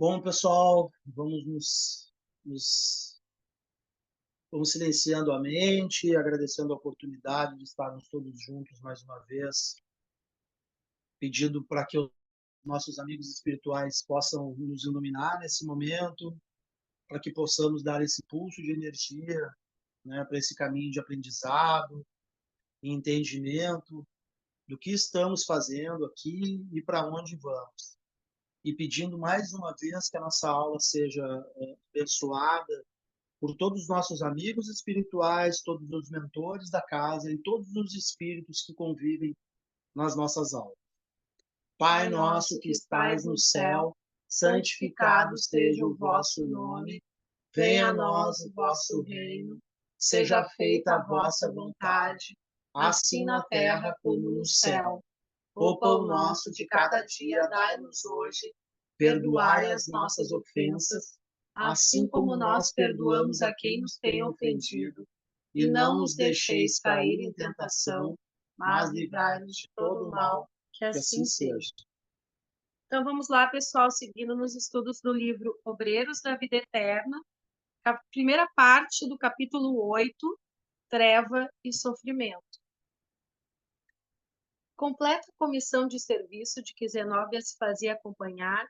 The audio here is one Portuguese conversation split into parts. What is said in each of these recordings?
Bom, pessoal, vamos silenciando a mente, agradecendo a oportunidade de estarmos todos juntos mais uma vez, pedindo para que os nossos amigos espirituais possam nos iluminar nesse momento, para que possamos dar esse pulso de energia, né, para esse caminho de aprendizado e entendimento do que estamos fazendo aqui e para onde vamos. E pedindo mais uma vez que a nossa aula seja abençoada por todos os nossos amigos espirituais, todos os mentores da casa e todos os espíritos que convivem nas nossas aulas. Pai nosso que estais no céu, santificado seja o vosso nome, venha a nós o vosso reino, seja feita a vossa vontade, assim na terra como no céu. O pão nosso de cada dia dai-nos hoje, perdoai as nossas ofensas, assim como nós perdoamos a quem nos tem ofendido, e não nos deixeis cair em tentação, mas livrai-nos de todo o mal, que assim seja. Então vamos lá, pessoal, seguindo nos estudos do livro Obreiros da Vida Eterna, a primeira parte do capítulo 8, Treva e Sofrimento. Completa a comissão de serviço de que Zenóbia se fazia acompanhar,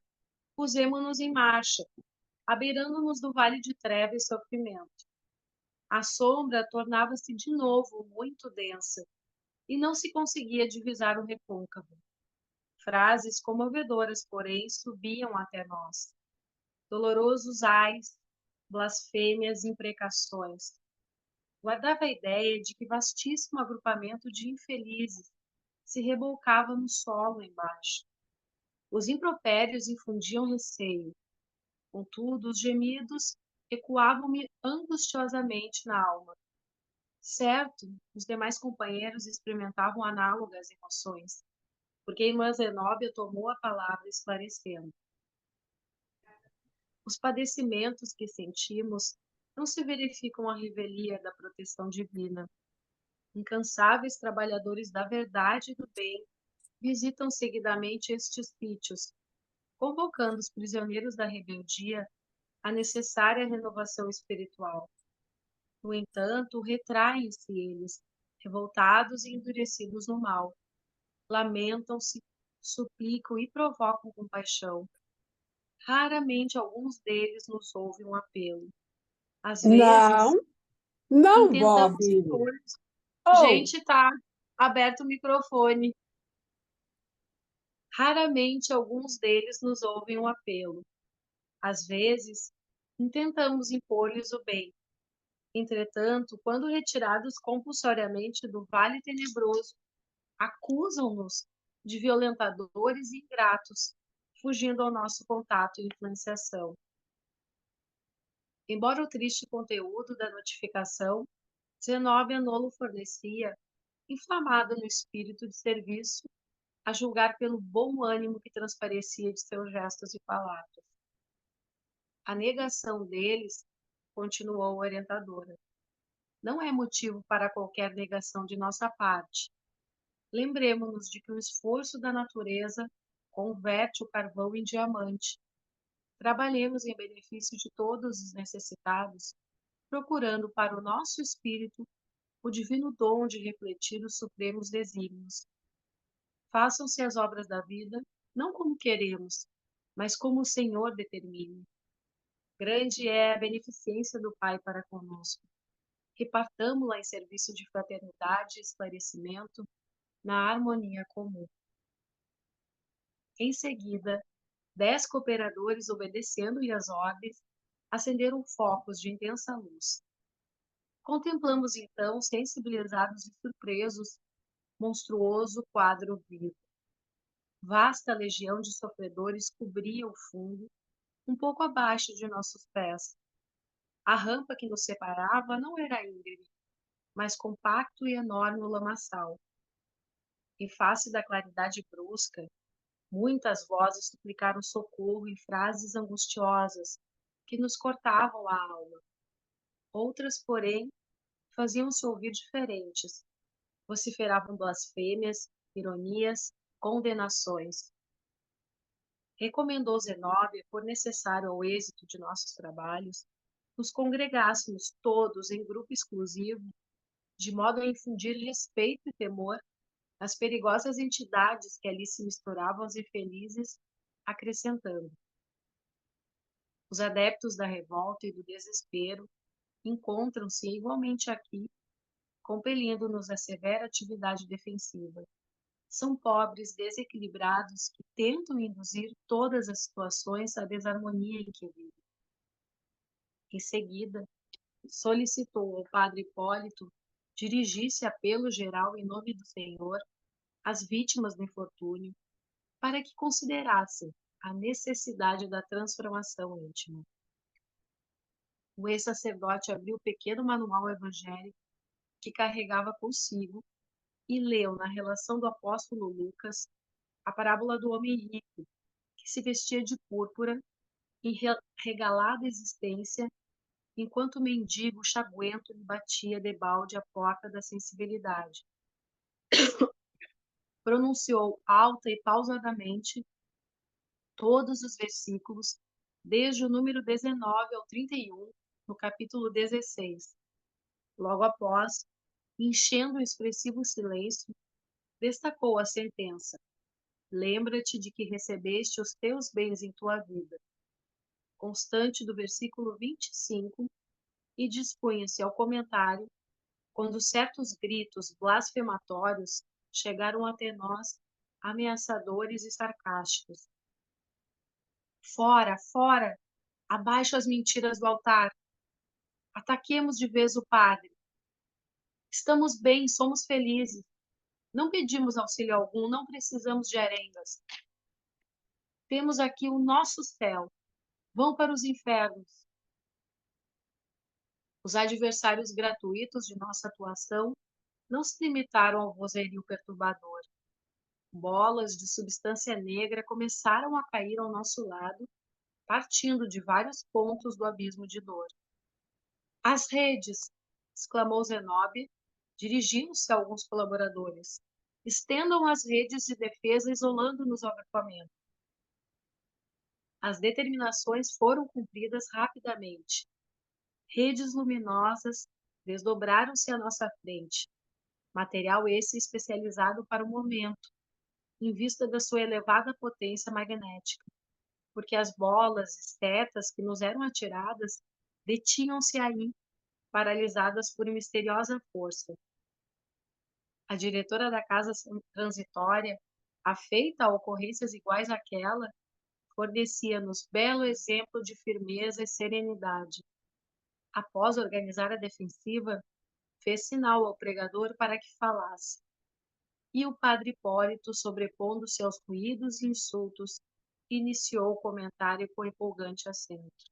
pusemo-nos em marcha, abeirando-nos do vale de treva e sofrimento. A sombra tornava-se de novo muito densa, e não se conseguia divisar o recôncavo. Frases comovedoras, porém, subiam até nós. Dolorosos ais, blasfêmias e imprecações. Guardava a ideia de que vastíssimo agrupamento de infelizes se rebolcava no solo embaixo. Os impropérios infundiam receio. Contudo, os gemidos ecoavam-me angustiosamente na alma. Certo, os demais companheiros experimentavam análogas emoções, porque a irmã Zenóbia tomou a palavra esclarecendo. Os padecimentos que sentimos não se verificam à revelia da proteção divina. Incansáveis trabalhadores da verdade e do bem visitam seguidamente estes sítios, convocando os prisioneiros da rebeldia à necessária renovação espiritual. No entanto, retraem-se eles, revoltados e endurecidos no mal. Lamentam-se, suplicam e provocam compaixão. Raramente alguns deles nos ouvem um apelo. Às vezes, Não, não, Bob. intentamos impor. Oh, Gente, tá aberto o microfone. Raramente alguns deles nos ouvem um apelo. Às vezes, intentamos impor-lhes o bem. Entretanto, quando retirados compulsoriamente do vale tenebroso, acusam-nos de violentadores e ingratos, fugindo ao nosso contato e influenciação. Embora o triste conteúdo da notificação, Zenóbia nolo fornecia, inflamado no espírito de serviço, a julgar pelo bom ânimo que transparecia de seus gestos e palavras. A negação deles, continuou a orientadora, não é motivo para qualquer negação de nossa parte. Lembremos-nos de que o esforço da natureza converte o carvão em diamante. Trabalhemos em benefício de todos os necessitados, procurando para o nosso espírito o divino dom de refletir os supremos desígnios. Façam-se as obras da vida, não como queremos, mas como o Senhor determina. Grande é a beneficência do Pai para conosco. Repartamo-la em serviço de fraternidade e esclarecimento, na harmonia comum. Em seguida, 10 cooperadores, obedecendo-lhe as ordens, acenderam focos de intensa luz. Contemplamos então, sensibilizados e surpresos, monstruoso quadro vivo. Vasta legião de sofredores cobria o fundo, um pouco abaixo de nossos pés. A rampa que nos separava não era íngreme, mas compacto e enorme o lamaçal. Em face da claridade brusca, muitas vozes suplicaram socorro em frases angustiosas que nos cortavam a alma. Outras, porém, faziam-se ouvir diferentes, vociferavam blasfêmias, ironias, condenações. recomendou Zenóbia, por necessário ao êxito de nossos trabalhos, nos congregássemos todos em grupo exclusivo, de modo a infundir respeito e temor às perigosas entidades que ali se misturavam aos infelizes, acrescentando: os adeptos da revolta e do desespero encontram-se igualmente aqui, compelindo-nos à severa atividade defensiva. São pobres desequilibrados que tentam induzir todas as situações à desarmonia em que vivem. Em seguida, solicitou ao padre Hipólito dirigisse apelo geral em nome do Senhor às vítimas do infortúnio, para que considerassem a necessidade da transformação íntima. O ex-sacerdote abriu o pequeno manual evangélico que carregava consigo e leu na relação do apóstolo Lucas a parábola do homem rico, que se vestia de púrpura em regalada existência, enquanto o mendigo chaguento lhe batia debalde a porta da sensibilidade. Pronunciou alta e pausadamente todos os versículos, desde o número 19 ao 31, no capítulo 16. Logo após, enchendo o expressivo silêncio, destacou a sentença: lembra-te de que recebeste os teus bens em tua vida, constante do versículo 25, e dispunha-se ao comentário quando certos gritos blasfematórios chegaram até nós, ameaçadores e sarcásticos. Fora, fora! Abaixo as mentiras do altar! Ataquemos de vez o padre! Estamos bem, somos felizes. Não pedimos auxílio algum, não precisamos de arengas. Temos aqui o nosso céu. Vão para os infernos. Os adversários gratuitos de nossa atuação não se limitaram ao vozerio perturbador. Bolas de substância negra começaram a cair ao nosso lado, partindo de vários pontos do abismo de dor. As redes! Exclamou Zenóbia, dirigindo-se a alguns colaboradores. Estendam as redes de defesa, isolando-nos ao agrupamento. As determinações foram cumpridas rapidamente. Redes luminosas desdobraram-se à nossa frente, material esse especializado para o momento, em vista da sua elevada potência magnética, porque as bolas e setas que nos eram atiradas detinham-se aí, paralisadas por misteriosa força. A diretora da casa transitória, afeita a ocorrências iguais àquela, fornecia-nos belo exemplo de firmeza e serenidade. Após organizar a defensiva, fez sinal ao pregador para que falasse. E o padre Hipólito, sobrepondo-se aos ruídos e insultos, iniciou o comentário com empolgante acento.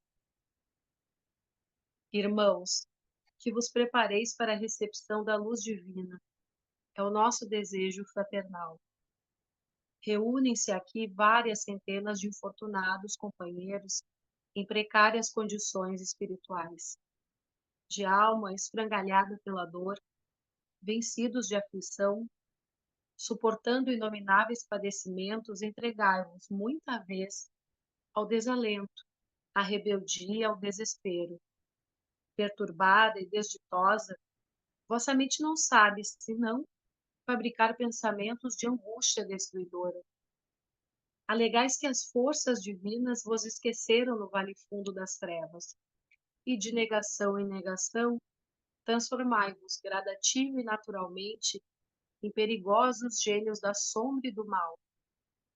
Irmãos, que vos prepareis para a recepção da luz divina. É o nosso desejo fraternal. Reúnem-se aqui várias centenas de infortunados companheiros em precárias condições espirituais. De alma esfrangalhada pela dor, vencidos de aflição, suportando inomináveis padecimentos, entregai-vos muita vez ao desalento, à rebeldia, ao desespero. Perturbada e desditosa, vossa mente não sabe, senão, fabricar pensamentos de angústia destruidora. Alegais que as forças divinas vos esqueceram no vale fundo das trevas, e de negação em negação, transformai-vos gradativo e naturalmente em perigosos gênios da sombra e do mal,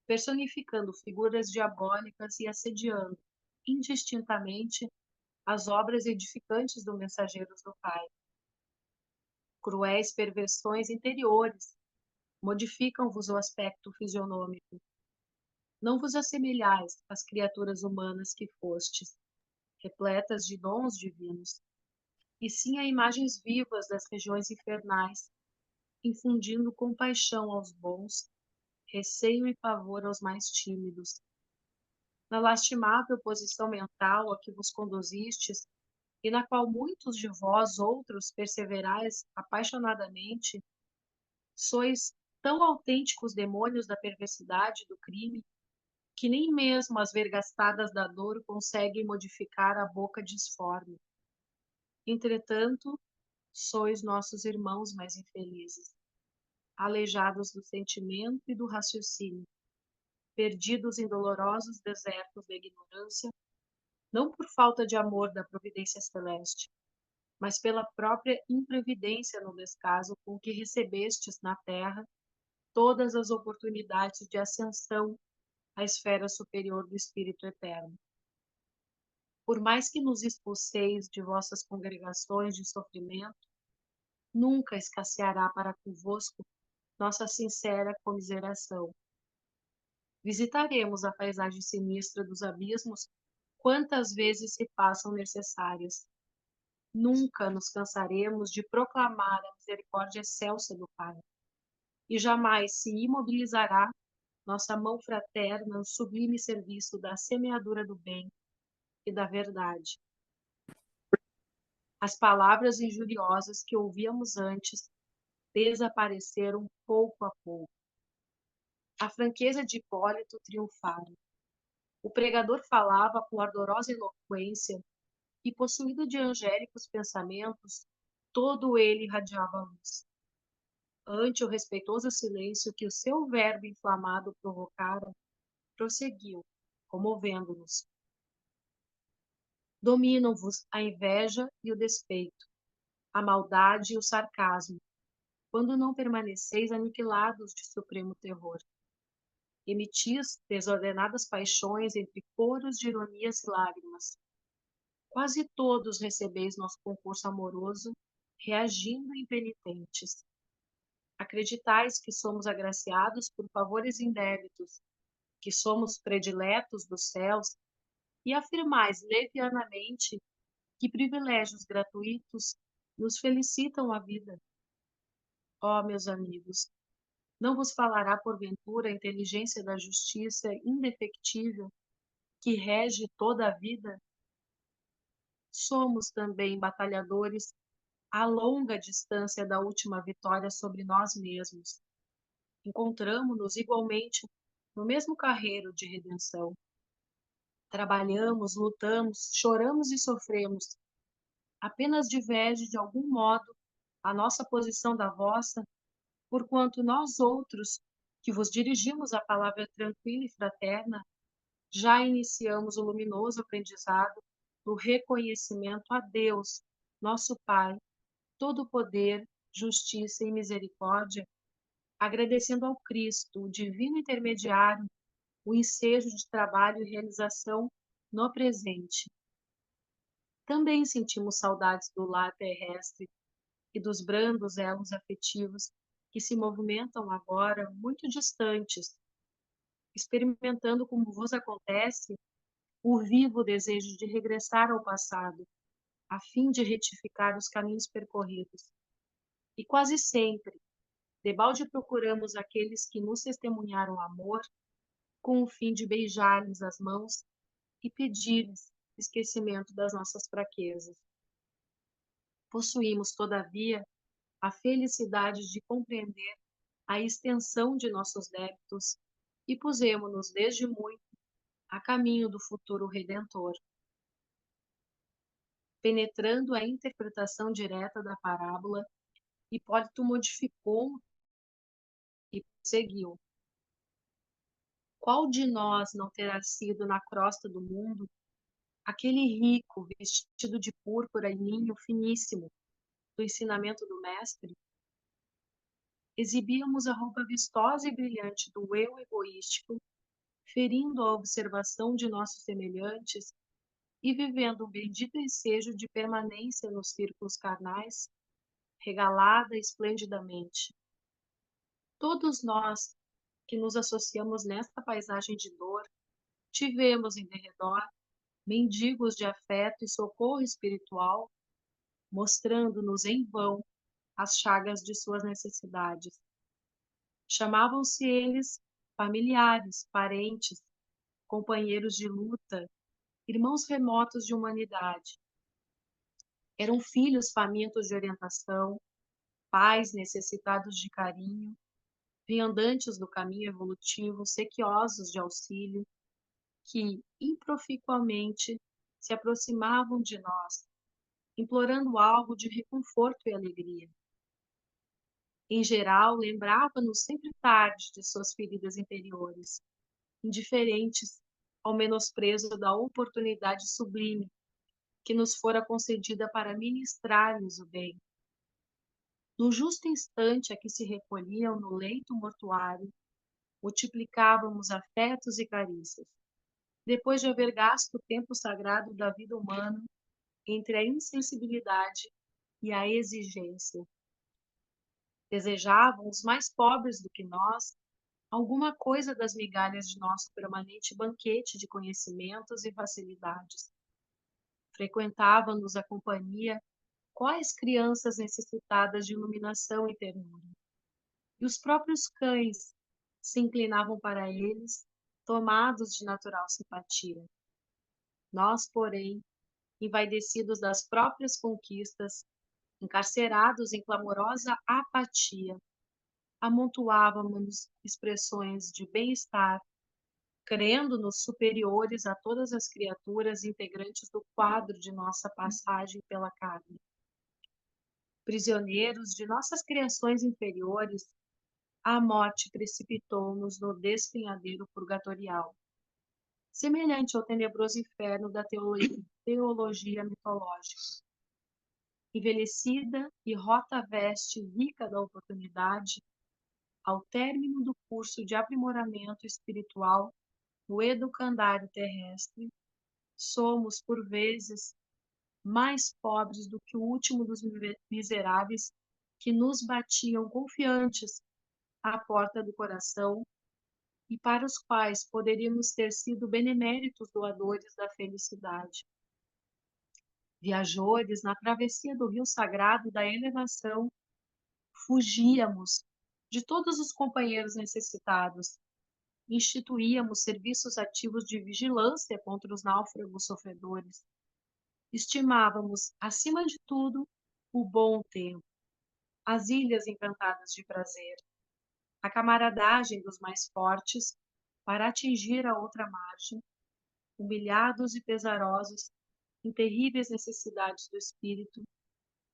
personificando figuras diabólicas e assediando, indistintamente, as obras edificantes dos mensageiros do Pai. Cruéis perversões interiores modificam-vos o aspecto fisionômico. Não vos assemelhais às criaturas humanas que fostes, repletas de dons divinos, e sim a imagens vivas das regiões infernais, infundindo compaixão aos bons, receio e pavor aos mais tímidos. Na lastimável posição mental a que vos conduzistes, e na qual muitos de vós outros perseverais apaixonadamente, sois tão autênticos demônios da perversidade e do crime, que nem mesmo as vergastadas da dor conseguem modificar a boca disforme. Entretanto, sois nossos irmãos mais infelizes, aleijados do sentimento e do raciocínio, perdidos em dolorosos desertos da ignorância, não por falta de amor da providência celeste, mas pela própria imprevidência no descaso com que recebestes na terra todas as oportunidades de ascensão à esfera superior do Espírito Eterno. Por mais que nos expulseis de vossas congregações de sofrimento, nunca escasseará para convosco nossa sincera comiseração. Visitaremos a paisagem sinistra dos abismos quantas vezes se façam necessárias. Nunca nos cansaremos de proclamar a misericórdia excelsa do Pai, e jamais se imobilizará nossa mão fraterna no sublime serviço da semeadura do bem e da verdade. As palavras injuriosas que ouvíamos antes desapareceram pouco a pouco. A franqueza de Hipólito triunfara. O pregador falava com ardorosa eloquência e, possuído de angélicos pensamentos, todo ele irradiava luz. Ante o respeitoso silêncio que o seu verbo inflamado provocara, prosseguiu, comovendo-nos. Dominam-vos a inveja e o despeito, a maldade e o sarcasmo, quando não permaneceis aniquilados de supremo terror. Emitis desordenadas paixões entre coros de ironias e lágrimas. Quase todos recebeis nosso concurso amoroso, reagindo impenitentes. Acreditais que somos agraciados por favores indébitos, que somos prediletos dos céus, e afirmais levianamente que privilégios gratuitos nos felicitam a vida. Ó, meus amigos, não vos falará porventura a inteligência da justiça indefectível que rege toda a vida? Somos também batalhadores a longa distância da última vitória sobre nós mesmos. Encontramo-nos igualmente no mesmo carreiro de redenção. Trabalhamos, lutamos, choramos e sofremos. Apenas diverge de algum modo a nossa posição da vossa, porquanto nós outros, que vos dirigimos a palavra tranquila e fraterna, já iniciamos o luminoso aprendizado do reconhecimento a Deus, nosso Pai, todo poder, justiça e misericórdia, agradecendo ao Cristo, o divino intermediário, o ensejo de trabalho e realização no presente. Também sentimos saudades do lar terrestre e dos brandos elos afetivos que se movimentam agora muito distantes, experimentando, como vos acontece, o vivo desejo de regressar ao passado, a fim de retificar os caminhos percorridos. E quase sempre, debalde procuramos aqueles que nos testemunharam amor, com o fim de beijar-lhes as mãos e pedir-lhes esquecimento das nossas fraquezas. Possuímos, todavia, a felicidade de compreender a extensão de nossos débitos e pusemo-nos desde muito a caminho do futuro redentor. Penetrando a interpretação direta da parábola, Hipólito modificou e prosseguiu. Qual de nós não terá sido na crosta do mundo aquele rico vestido de púrpura e linho finíssimo do ensinamento do mestre? Exibíamos a roupa vistosa e brilhante do eu egoístico, ferindo a observação de nossos semelhantes e vivendo um bendito ensejo de permanência nos círculos carnais, regalada esplendidamente. Todos nós que nos associamos nesta paisagem de dor, tivemos em derredor mendigos de afeto e socorro espiritual, mostrando-nos em vão as chagas de suas necessidades. Chamavam-se eles familiares, parentes, companheiros de luta, irmãos remotos de humanidade. Eram filhos famintos de orientação, pais necessitados de carinho, viandantes do caminho evolutivo, sequiosos de auxílio, que, improficuamente, se aproximavam de nós, implorando algo de reconforto e alegria. Em geral, lembrava-nos sempre tarde de suas feridas interiores, indiferentes ao menosprezo da oportunidade sublime que nos fora concedida para ministrar-lhes o bem. No justo instante a que se recolhiam no leito mortuário, multiplicávamos afetos e carícias, depois de haver gasto o tempo sagrado da vida humana entre a insensibilidade e a exigência. Desejavam os mais pobres do que nós alguma coisa das migalhas de nosso permanente banquete de conhecimentos e facilidades. Frequentavam-nos a companhia quais crianças necessitadas de iluminação e ternura. E os próprios cães se inclinavam para eles, tomados de natural simpatia. Nós, porém, envaidecidos das próprias conquistas, encarcerados em clamorosa apatia, amontoávamos expressões de bem-estar, crendo-nos superiores a todas as criaturas integrantes do quadro de nossa passagem pela carne. Prisioneiros de nossas criações inferiores, a morte precipitou-nos no despenhadeiro purgatorial, semelhante ao tenebroso inferno da teologia mitológica. Envelhecida e rota a veste rica da oportunidade, ao término do curso de aprimoramento espiritual no educandário terrestre, somos, por vezes, mais pobres do que o último dos miseráveis que nos batiam confiantes à porta do coração e para os quais poderíamos ter sido beneméritos doadores da felicidade. Viajores na travessia do rio sagrado da elevação, fugíamos de todos os companheiros necessitados, instituíamos serviços ativos de vigilância contra os náufragos sofredores, estimávamos, acima de tudo, o bom tempo, as ilhas encantadas de prazer, a camaradagem dos mais fortes para atingir a outra margem, humilhados e pesarosos em terríveis necessidades do espírito,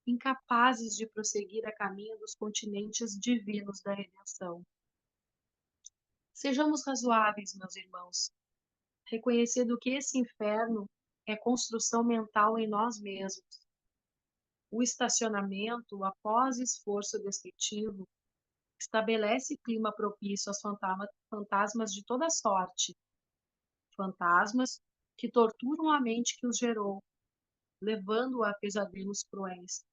incapazes de prosseguir a caminho dos continentes divinos da redenção. Sejamos razoáveis, meus irmãos, reconhecendo que esse inferno é construção mental em nós mesmos. O estacionamento, após esforço destrutivo, estabelece clima propício aos fantasmas de toda sorte, fantasmas que torturam a mente que os gerou, levando-a a pesadelos cruéis.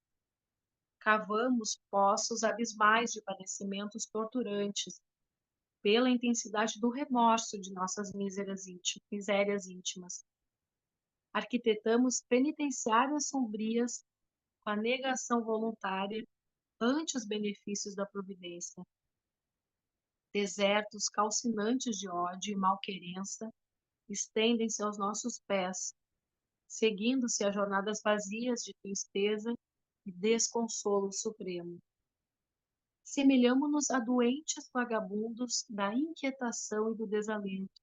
Cavamos poços abismais de padecimentos torturantes, pela intensidade do remorso de nossas misérias íntimas. Arquitetamos penitenciárias sombrias com a negação voluntária ante os benefícios da providência. Desertos calcinantes de ódio e malquerença estendem-se aos nossos pés, seguindo-se a jornadas vazias de tristeza e desconsolo supremo. Semelhamo-nos a doentes vagabundos da inquietação e do desalento,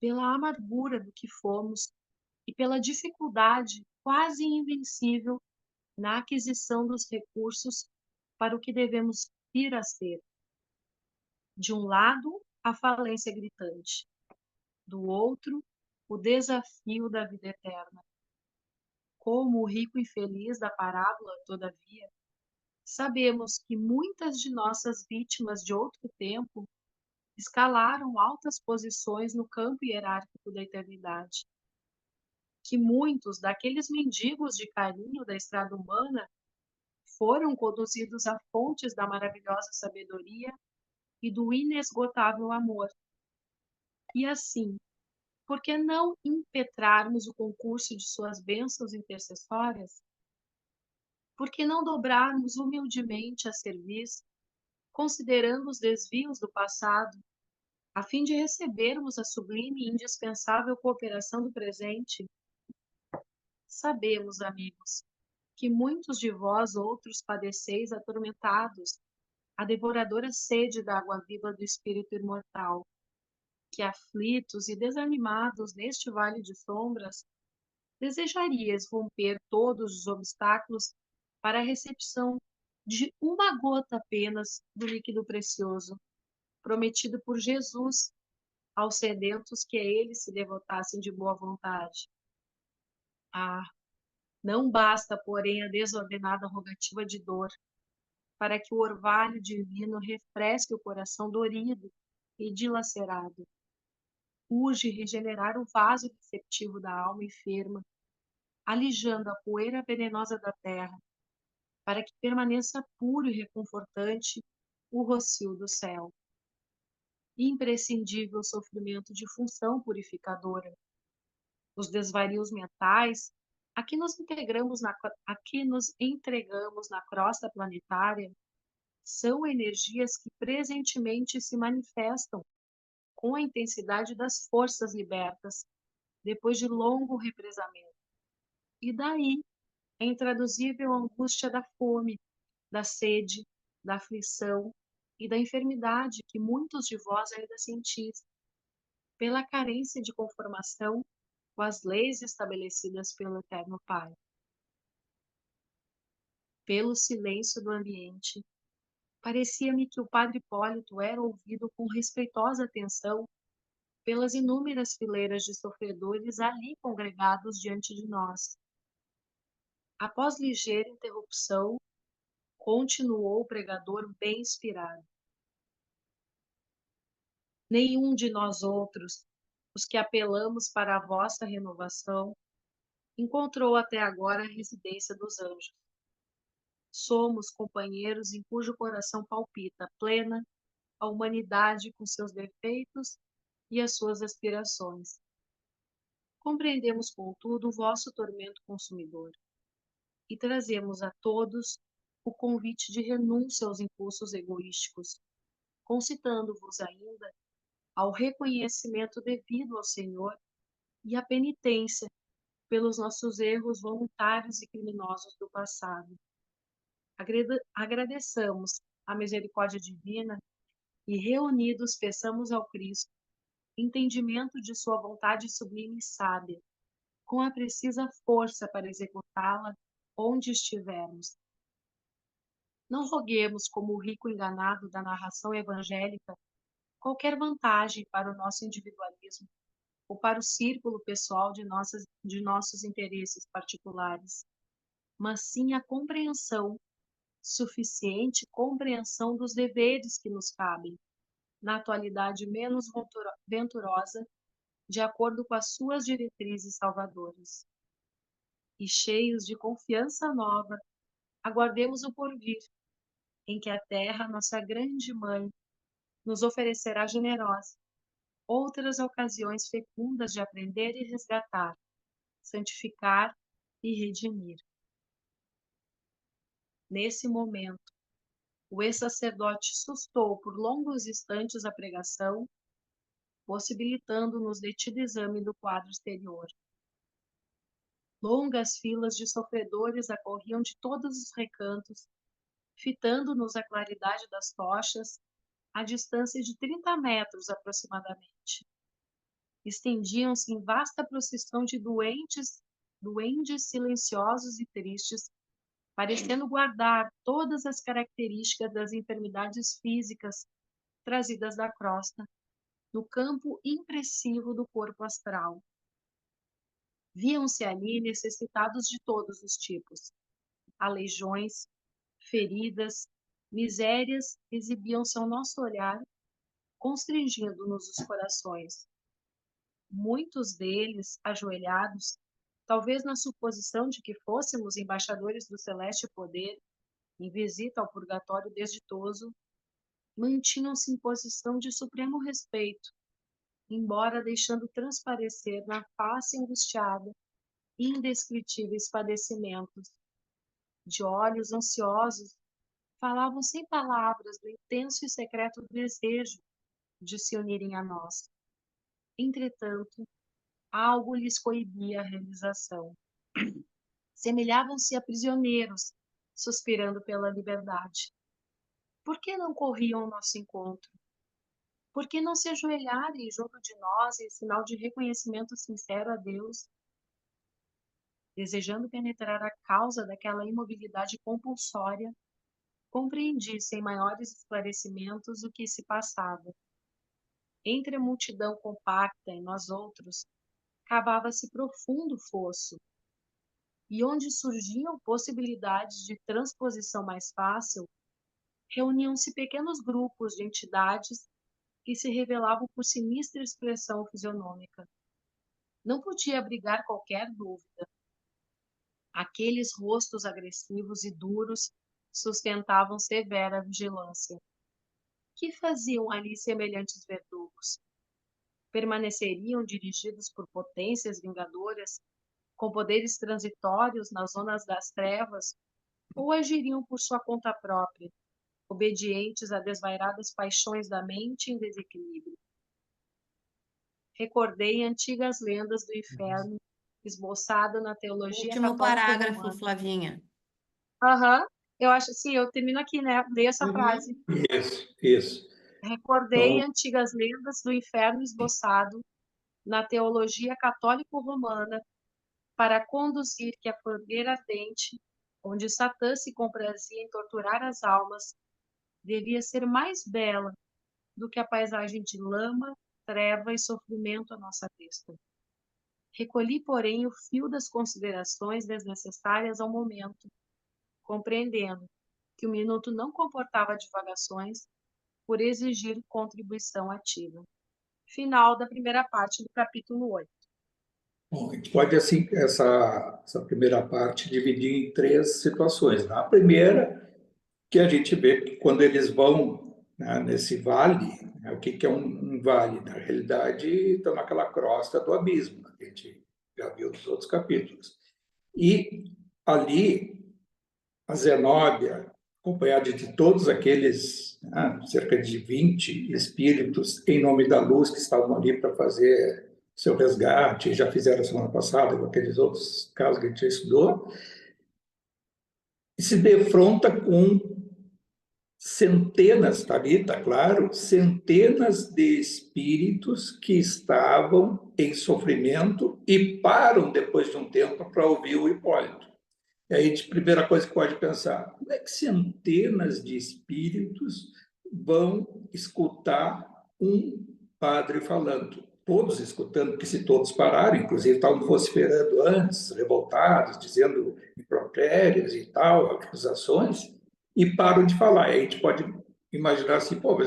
pela amargura do que fomos e pela dificuldade quase invencível na aquisição dos recursos para o que devemos vir a ser. De um lado, a falência gritante, do outro, o desafio da vida eterna. Como o rico infeliz da parábola, todavia, sabemos que muitas de nossas vítimas de outro tempo escalaram altas posições no campo hierárquico da eternidade. Que muitos daqueles mendigos de carinho da estrada humana foram conduzidos a fontes da maravilhosa sabedoria e do inesgotável amor. E assim, por que não impetrarmos o concurso de suas bênçãos intercessórias? Por que não dobrarmos humildemente a serviço, considerando os desvios do passado, a fim de recebermos a sublime e indispensável cooperação do presente? Sabemos, amigos, que muitos de vós outros padeceis atormentados a devoradora sede da água viva do Espírito imortal. que, aflitos e desanimados neste vale de sombras, desejarias romper todos os obstáculos para a recepção de uma gota apenas do líquido precioso, prometido por Jesus aos sedentos que a ele se devotassem de boa vontade. Ah, não basta, porém, a desordenada rogativa de dor, para que o orvalho divino refresque o coração dorido e dilacerado. Urge regenerar o vaso receptivo da alma enferma, alijando a poeira venenosa da terra, para que permaneça puro e reconfortante o rocio do céu. Imprescindível sofrimento de função purificadora. Os desvarios mentais a que nos entregamos na crosta planetária são energias que presentemente se manifestam com a intensidade das forças libertas depois de longo represamento. E daí a intraduzível angústia da fome, da sede, da aflição e da enfermidade que muitos de vós ainda sentis, pela carência de conformação com as leis estabelecidas pelo Eterno Pai. Pelo silêncio do ambiente, parecia-me que o Padre Hipólito era ouvido com respeitosa atenção pelas inúmeras fileiras de sofredores ali congregados diante de nós. Após ligeira interrupção, continuou o pregador bem inspirado. Nenhum de nós outros, os que apelamos para a vossa renovação, encontrou até agora a residência dos anjos. Somos companheiros em cujo coração palpita plena a humanidade com seus defeitos e as suas aspirações. Compreendemos, contudo, o vosso tormento consumidor e trazemos a todos o convite de renúncia aos impulsos egoísticos, concitando-vos ainda ao reconhecimento devido ao Senhor e à penitência pelos nossos erros voluntários e criminosos do passado. Agradeçamos a misericórdia divina e, reunidos, peçamos ao Cristo entendimento de sua vontade sublime e sábia, com a precisa força para executá-la onde estivermos. Não roguemos, como o rico enganado da narração evangélica, qualquer vantagem para o nosso individualismo ou para o círculo pessoal de nossos interesses particulares, mas sim a compreensão, suficiente compreensão dos deveres que nos cabem, na atualidade menos venturosa, de acordo com as suas diretrizes salvadoras. E cheios de confiança nova, aguardemos o porvir, em que a terra, nossa grande mãe, nos oferecerá generosa outras ocasiões fecundas de aprender e resgatar, santificar e redimir. Nesse momento, o ex-sacerdote sustou por longos instantes a pregação, possibilitando-nos detido exame do quadro exterior. Longas filas de sofredores acorriam de todos os recantos, fitando-nos a claridade das tochas, a distância de 30 metros aproximadamente. Estendiam-se em vasta procissão de duendes silenciosos e tristes, parecendo guardar todas as características das enfermidades físicas trazidas da crosta, no campo impressivo do corpo astral. Viam-se ali necessitados de todos os tipos. Aleijões, feridas, misérias exibiam-se ao nosso olhar, constrangindo-nos os corações. Muitos deles, ajoelhados, talvez na suposição de que fôssemos embaixadores do celeste poder, em visita ao purgatório desditoso, mantinham-se em posição de supremo respeito, embora deixando transparecer na face angustiada indescritíveis padecimentos. De olhos ansiosos, falavam sem palavras do intenso e secreto desejo de se unirem a nós. Entretanto, algo lhes coibia a realização. Semelhavam-se a prisioneiros, suspirando pela liberdade. Por que não corriam ao nosso encontro? Por que não se ajoelharem junto de nós em sinal de reconhecimento sincero a Deus, desejando penetrar a causa daquela imobilidade compulsória? Compreendi sem maiores esclarecimentos o que se passava. Entre a multidão compacta e nós outros, cavava-se profundo fosso, e onde surgiam possibilidades de transposição mais fácil, reuniam-se pequenos grupos de entidades que se revelavam por sinistra expressão fisionômica. Não podia abrigar qualquer dúvida. Aqueles rostos agressivos e duros sustentavam severa vigilância. Que faziam ali semelhantes verdugos? Permaneceriam dirigidos por potências vingadoras, com poderes transitórios nas zonas das trevas, ou agiriam por sua conta própria, obedientes a desvairadas paixões da mente em desequilíbrio? Recordei antigas lendas do inferno, esboçada na teologia Último católica parágrafo, romana. Flavinha. Aham, eu acho assim, eu termino aqui, né? Leio essa frase. Isso. Recordei Então, antigas lendas do inferno esboçado na teologia católico-romana para conduzir que a fogueira ardente, onde Satã se comprazia em torturar as almas, devia ser mais bela do que a paisagem de lama, treva e sofrimento à nossa vista. Recolhi, porém, o fio das considerações desnecessárias ao momento, compreendendo que o minuto não comportava divagações por exigir contribuição ativa. Final da primeira parte do capítulo 8. bom, a gente pode, assim, essa primeira parte dividir em três situações. A primeira, que a gente vê que quando eles vão, né, nesse vale, né, o que é um vale? Na realidade, estão naquela crosta do abismo, né, que a gente já viu nos outros capítulos. E ali, a Zenóbia, acompanhada de todos aqueles, né, cerca de 20 espíritos em nome da luz que estavam ali para fazer seu resgate, já fizeram a semana passada com aqueles outros casos que a gente já estudou, e se defronta com centenas, está ali, está claro, centenas de espíritos que estavam em sofrimento e param depois de um tempo para ouvir o Hipólito. E aí, a primeira coisa que pode pensar, como é que centenas de espíritos vão escutar um padre falando? Todos escutando, porque se todos pararam, inclusive estavam vociferando antes, revoltados, dizendo impropérios e tal, acusações, e param de falar. Aí a gente pode imaginar assim, pô, mas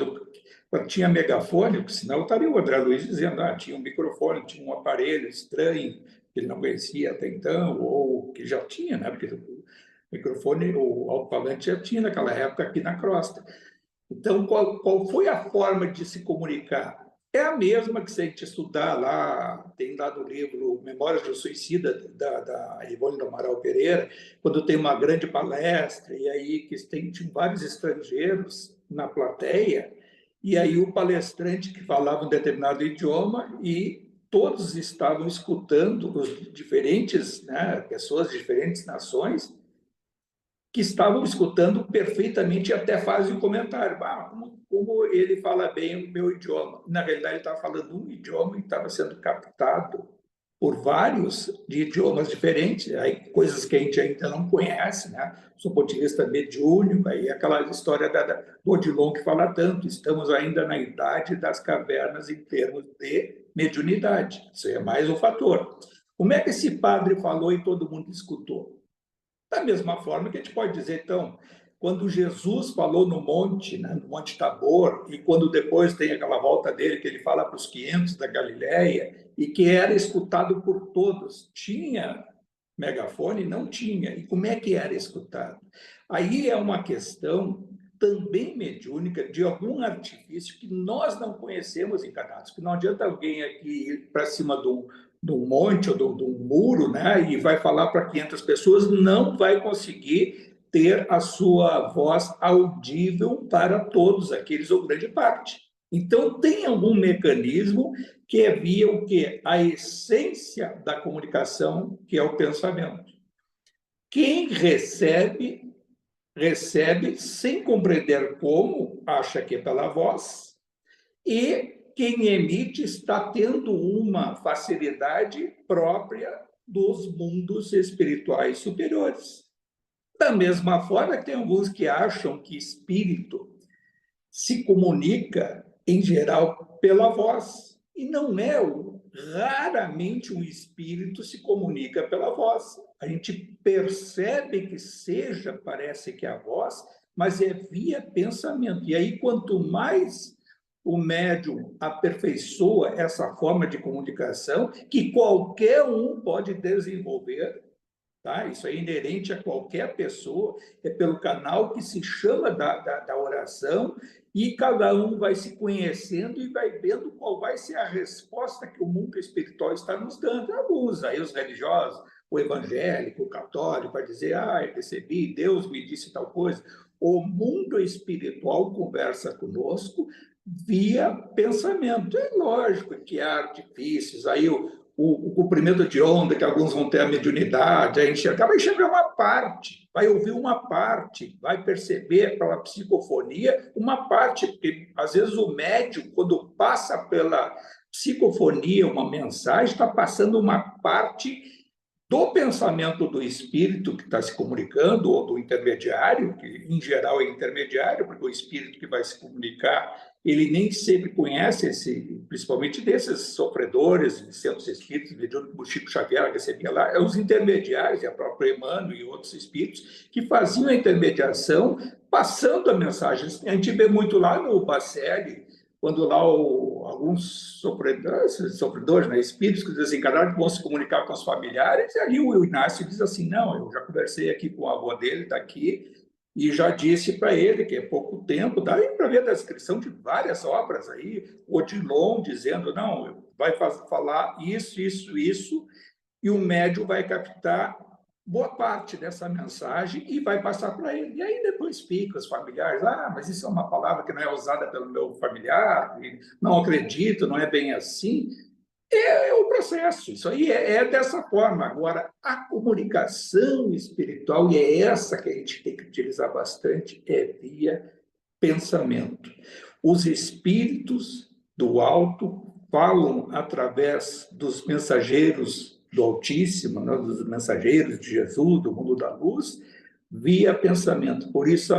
quando tinha megafone, porque senão estaria o André Luiz dizendo, tinha um microfone, tinha um aparelho estranho, que ele não conhecia até então, ou que já tinha, né? Porque o microfone, o alto-falante já tinha naquela época aqui na crosta. Então, qual foi a forma de se comunicar? É a mesma que se a gente estudar lá, tem lá no livro Memórias do Suicida, da Ivone do Amaral Pereira, quando tem uma grande palestra, e aí que tinha vários estrangeiros na plateia, e aí o palestrante que falava um determinado idioma e todos estavam escutando os diferentes, né, pessoas de diferentes nações que estavam escutando perfeitamente e até fazem um comentário. Como ele fala bem o meu idioma. Na realidade, ele estava falando um idioma e estava sendo captado por vários de idiomas diferentes, aí coisas que a gente ainda não conhece, né? Do ponto de vista mediúnico, aí aquela história do Odilon que fala tanto, estamos ainda na idade das cavernas em termos de mediunidade. Isso é mais um fator. Como é que esse padre falou e todo mundo escutou? Da mesma forma que a gente pode dizer, então, quando Jesus falou no monte, né, no Monte Tabor, e quando depois tem aquela volta dele, que ele fala para os 500 da Galileia, e que era escutado por todos, tinha megafone? Não tinha. E como é que era escutado? Aí é uma questão também mediúnica de algum artifício que nós não conhecemos encarnados, que não adianta alguém aqui ir para cima de um monte ou de um muro, né, e vai falar para 500 pessoas, não vai conseguir ter a sua voz audível para todos aqueles, ou grande parte. Então, tem algum mecanismo que é via o quê? A essência da comunicação, que é o pensamento. Quem recebe, recebe sem compreender como, acha que é pela voz, e quem emite está tendo uma facilidade própria dos mundos espirituais superiores. Da mesma forma que tem alguns que acham que espírito se comunica, em geral, pela voz. E não é raramente um espírito se comunica pela voz. A gente percebe que seja, parece que é a voz, mas é via pensamento. E aí, quanto mais o médium aperfeiçoa essa forma de comunicação, que qualquer um pode desenvolver, tá? Isso é inerente a qualquer pessoa, é pelo canal que se chama da oração, e cada um vai se conhecendo e vai vendo qual vai ser a resposta que o mundo espiritual está nos dando. Alguns aí, os religiosos, o evangélico, o católico, vai dizer, eu recebi, Deus me disse tal coisa. O mundo espiritual conversa conosco via pensamento. É lógico que há artifícios, aí o comprimento de onda, que alguns vão ter a mediunidade, vai enxergar uma parte, vai ouvir uma parte, vai perceber pela psicofonia uma parte, porque às vezes o médium, quando passa pela psicofonia uma mensagem, está passando uma parte do pensamento do espírito que está se comunicando, ou do intermediário, que em geral é intermediário, porque o espírito que vai se comunicar, ele nem sempre conhece, principalmente desses sofredores, de centros espíritos, o Chico Xavier recebia lá, os intermediários, a própria Emmanuel e outros espíritos, que faziam a intermediação, passando a mensagem. A gente vê muito lá no Bacelli, quando lá alguns sofredores, né, espíritos que desencarnaram, vão se comunicar com os familiares, e ali o Inácio diz assim, não, eu já conversei aqui com o avô dele, está aqui, e já disse para ele que é pouco tempo, dá para ver a descrição de várias obras aí, Odilon dizendo, não, vai falar isso, isso, isso, e o médium vai captar boa parte dessa mensagem e vai passar para ele. E aí depois fica os familiares, mas isso é uma palavra que não é usada pelo meu familiar, não acredito, não é bem assim. É o processo, isso aí é dessa forma. Agora, a comunicação espiritual, e é essa que a gente tem que utilizar bastante, é via pensamento. Os espíritos do alto falam através dos mensageiros do Altíssimo, né, dos mensageiros de Jesus, do mundo da luz, via pensamento. Por isso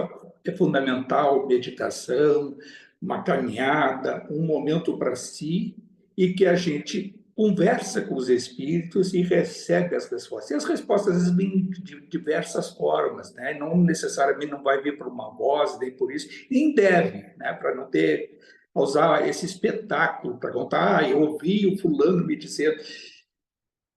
é fundamental meditação, uma caminhada, um momento para si, e que a gente conversa com os espíritos e recebe as respostas. E as respostas às vezes vêm de diversas formas, né? Não necessariamente não vai vir por uma voz, nem por isso, nem deve, né? Para não ter, usar esse espetáculo para contar, eu ouvi o fulano me dizer.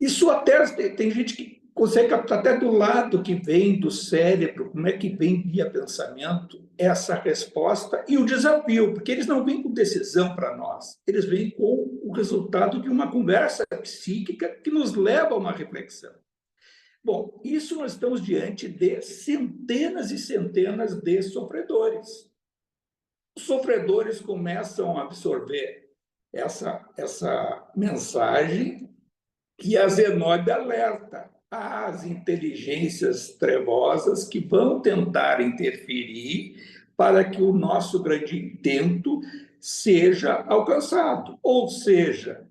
Isso até tem gente que consegue captar até do lado que vem do cérebro, como é que vem via pensamento essa resposta e o desafio, porque eles não vêm com decisão para nós, eles vêm com o resultado de uma conversa psíquica que nos leva a uma reflexão. Bom, isso nós estamos diante de centenas e centenas de sofredores. Os sofredores começam a absorver essa mensagem que a Zenóbia alerta às inteligências trevosas que vão tentar interferir para que o nosso grande intento seja alcançado. Ou seja,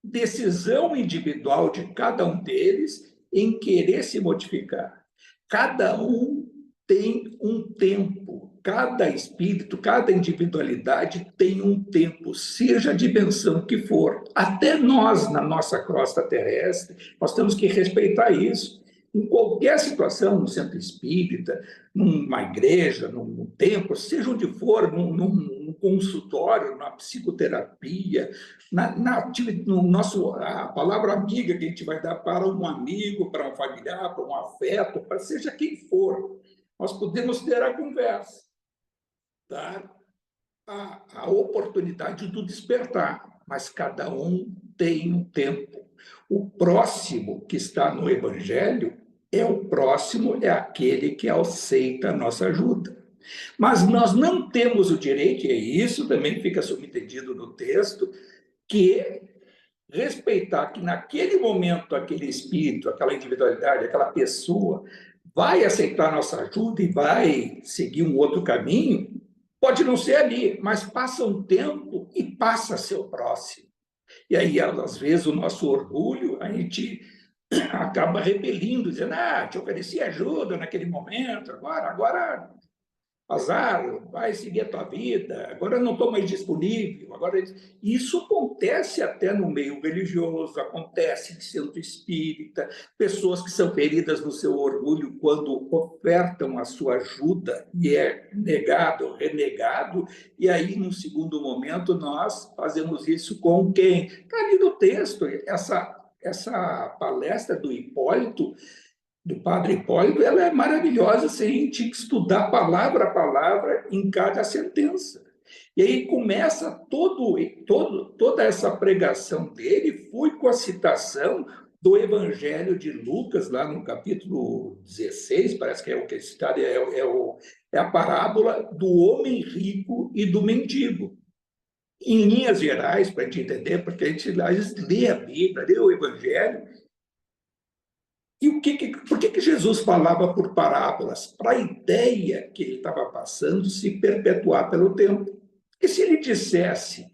decisão individual de cada um deles em querer se modificar. Cada um tem um tempo, cada espírito, cada individualidade tem um tempo, seja a dimensão que for. Até nós, na nossa crosta terrestre, nós temos que respeitar isso. Em qualquer situação, no centro espírita, numa igreja, num templo, seja onde for, num consultório, na psicoterapia, no nosso, a palavra amiga que a gente vai dar para um amigo, para um familiar, para um afeto, para seja quem for, nós podemos ter a conversa, tá? A oportunidade do despertar, mas cada um tem um tempo. O próximo que está no Evangelho o próximo é aquele que aceita a nossa ajuda. Mas nós não temos o direito, e isso também fica subentendido no texto, que respeitar que naquele momento aquele espírito, aquela individualidade, aquela pessoa vai aceitar nossa ajuda e vai seguir um outro caminho, Pode não ser ali, mas passa um tempo e passa a ser o próximo. E aí, às vezes, o nosso orgulho, a gente acaba repelindo, dizendo, te ofereci ajuda naquele momento, agora azar, vai seguir a tua vida, agora eu não estou mais disponível. Agora... Isso acontece até no meio religioso, acontece em centro espírita, pessoas que são feridas no seu orgulho quando ofertam a sua ajuda e é negado ou renegado, e aí, num segundo momento, nós fazemos isso com quem? Está ali no texto, essa palestra do Hipólito, do Padre Hipólito, ela é maravilhosa, se a gente estudar palavra a palavra em cada sentença. E aí começa toda essa pregação dele, foi com a citação do Evangelho de Lucas, lá no capítulo 16, parece que é o que é citado, é a parábola do homem rico e do mendigo. Em linhas gerais, para a gente entender, porque a gente às vezes lê a Bíblia, lê o Evangelho. E por que Jesus falava por parábolas? Para a ideia que ele estava passando se perpetuar pelo tempo. E se ele dissesse,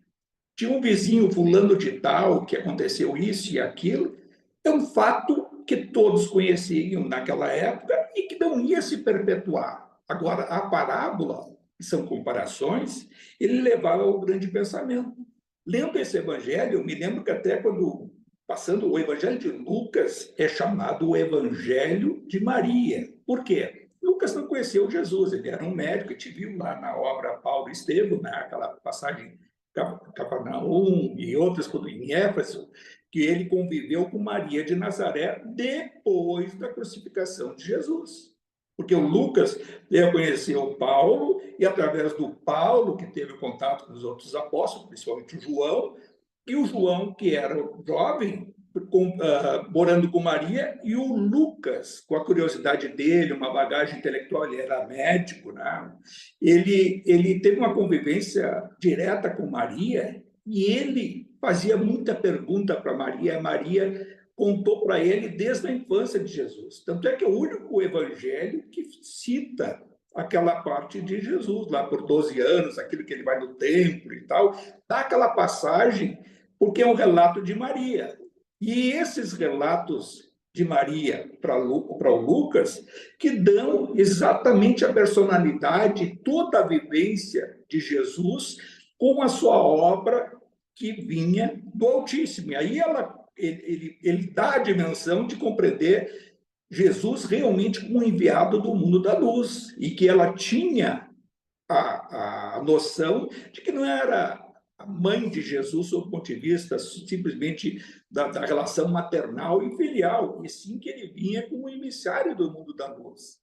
tinha um vizinho fulano de tal, que aconteceu isso e aquilo, é um fato que todos conheciam naquela época e que não ia se perpetuar. Agora, a parábola, que são comparações, ele levava ao grande pensamento. Lendo esse evangelho, eu me lembro que até quando... Passando, o Evangelho de Lucas é chamado o Evangelho de Maria. Por quê? Lucas não conheceu Jesus, ele era um médico, a gente viu lá na obra Paulo e Estevão, né, aquela passagem Cafarnaum e outras, em Éfeso, que ele conviveu com Maria de Nazaré depois da crucificação de Jesus. Porque o Lucas veio conhecer o Paulo, e através do Paulo, que teve contato com os outros apóstolos, principalmente o João, e o João, que era jovem, morando com Maria, e o Lucas, com a curiosidade dele, uma bagagem intelectual, ele era médico, né? Ele teve uma convivência direta com Maria, e ele fazia muita pergunta para Maria. Maria contou para ele desde a infância de Jesus. Tanto é que é o único evangelho que cita aquela parte de Jesus, lá por 12 anos, aquilo que ele vai no templo e tal, dá aquela passagem, porque é um relato de Maria. E esses relatos de Maria para o Lucas, que dão exatamente a personalidade, toda a vivência de Jesus com a sua obra que vinha do Altíssimo. E aí ele dá a dimensão de compreender Jesus realmente como enviado do mundo da luz, e que ela tinha a noção de que não era a mãe de Jesus sob o ponto de vista simplesmente da relação maternal e filial, e sim que ele vinha como emissário do mundo da luz.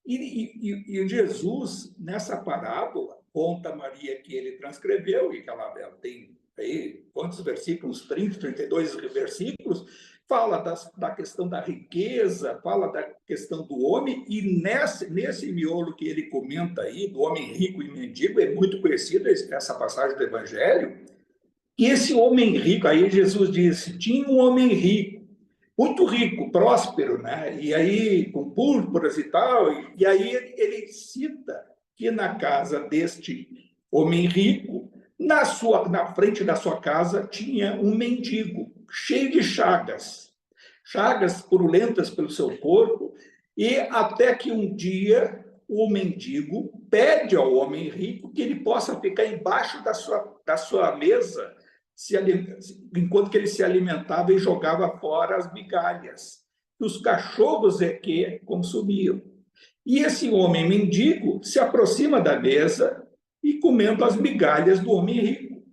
E Jesus, nessa parábola, conta a Maria que ele transcreveu, e que ela tem aí, quantos versículos? 30, 32 versículos, fala da questão da riqueza, fala da questão do homem, e nesse miolo que ele comenta aí, do homem rico e mendigo, é muito conhecida essa passagem do Evangelho, e esse homem rico, aí Jesus disse, tinha um homem rico, muito rico, próspero, né? E aí, com púrpuras e tal, e aí ele cita que na casa deste homem rico, na frente da sua casa, tinha um mendigo, cheio de chagas purulentas pelo seu corpo, e até que um dia o mendigo pede ao homem rico que ele possa ficar embaixo da sua mesa, enquanto que ele se alimentava e jogava fora as migalhas, que os cachorros é que consumiam. E esse homem mendigo se aproxima da mesa e comendo as migalhas do homem rico.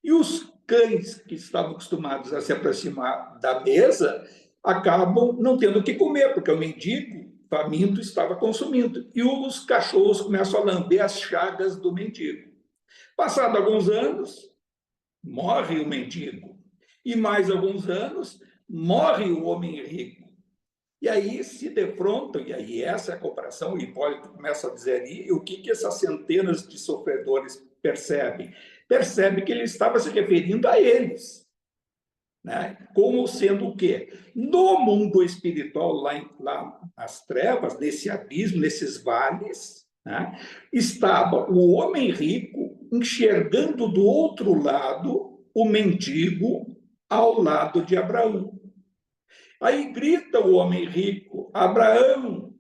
E os cães que estavam acostumados a se aproximar da mesa acabam não tendo o que comer, porque o mendigo, faminto, estava consumindo. E os cachorros começam a lamber as chagas do mendigo. Passado alguns anos, morre o mendigo. E mais alguns anos, morre o homem rico. E aí se defrontam, e aí essa é a comparação, o Hipólito começa a dizer ali, o que essas centenas de sofredores percebem? Percebe que ele estava se referindo a eles, né? Como sendo o quê? No mundo espiritual, lá nas trevas, nesse abismo, nesses vales, né? Estava o homem rico enxergando do outro lado o mendigo ao lado de Abraão. Aí grita o homem rico: Abraão,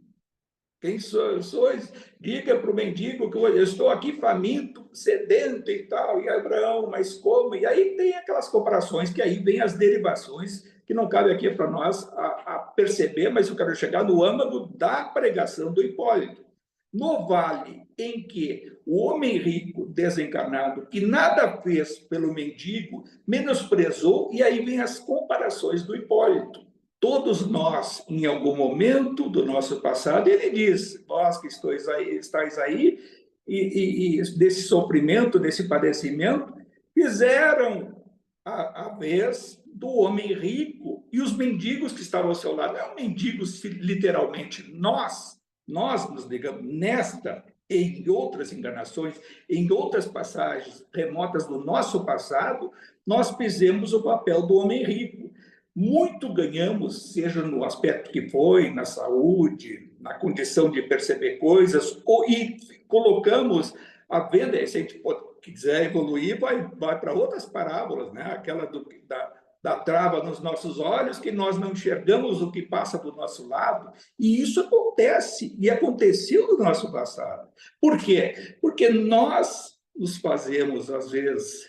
quem sois? Diga para o mendigo que eu estou aqui faminto, sedento e tal. E Abraão, mas como? E aí tem aquelas comparações, que aí vem as derivações, que não cabe aqui para nós a perceber, mas eu quero chegar no âmago da pregação do Hipólito. No vale em que o homem rico, desencarnado, que nada fez pelo mendigo, menosprezou, e aí vem as comparações do Hipólito. Todos nós, em algum momento do nosso passado, ele diz: vós que estáis aí, e desse sofrimento, desse padecimento, fizeram a vez do homem rico e os mendigos que estavam ao seu lado. Não mendigos literalmente, nós nos ligamos nesta e em outras encarnações, em outras passagens remotas do nosso passado, nós fizemos o papel do homem rico. Muito ganhamos, seja no aspecto que foi, na saúde, na condição de perceber coisas, e colocamos a venda. Se a gente quiser evoluir, vai para outras parábolas, né? Aquela da trava nos nossos olhos, que nós não enxergamos o que passa do nosso lado, e isso acontece, e aconteceu no nosso passado. Por quê? Porque nós nos fazemos, às vezes,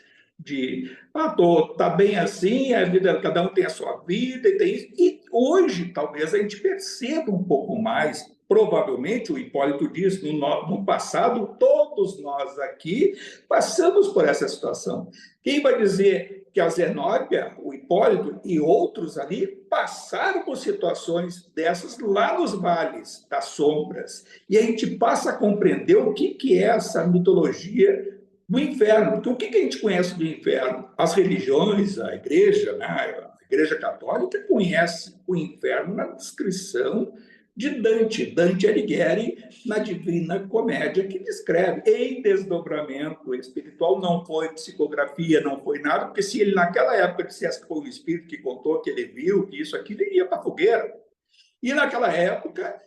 tá bem assim, a vida, cada um tem a sua vida, e hoje talvez a gente perceba um pouco mais. Provavelmente, o Hipólito diz, no passado, todos nós aqui passamos por essa situação. Quem vai dizer que a Zenóbia, o Hipólito e outros ali passaram por situações dessas lá nos vales das sombras? E a gente passa a compreender o que é essa mitologia do inferno. Porque o que a gente conhece do inferno? As religiões, a igreja, né? A igreja católica conhece o inferno na descrição de Dante Alighieri, na Divina Comédia, que descreve em desdobramento espiritual. Não foi psicografia, não foi nada, porque se ele naquela época dissesse que foi o espírito que contou, que ele viu, que isso aqui, ele ia para a fogueira. E naquela época,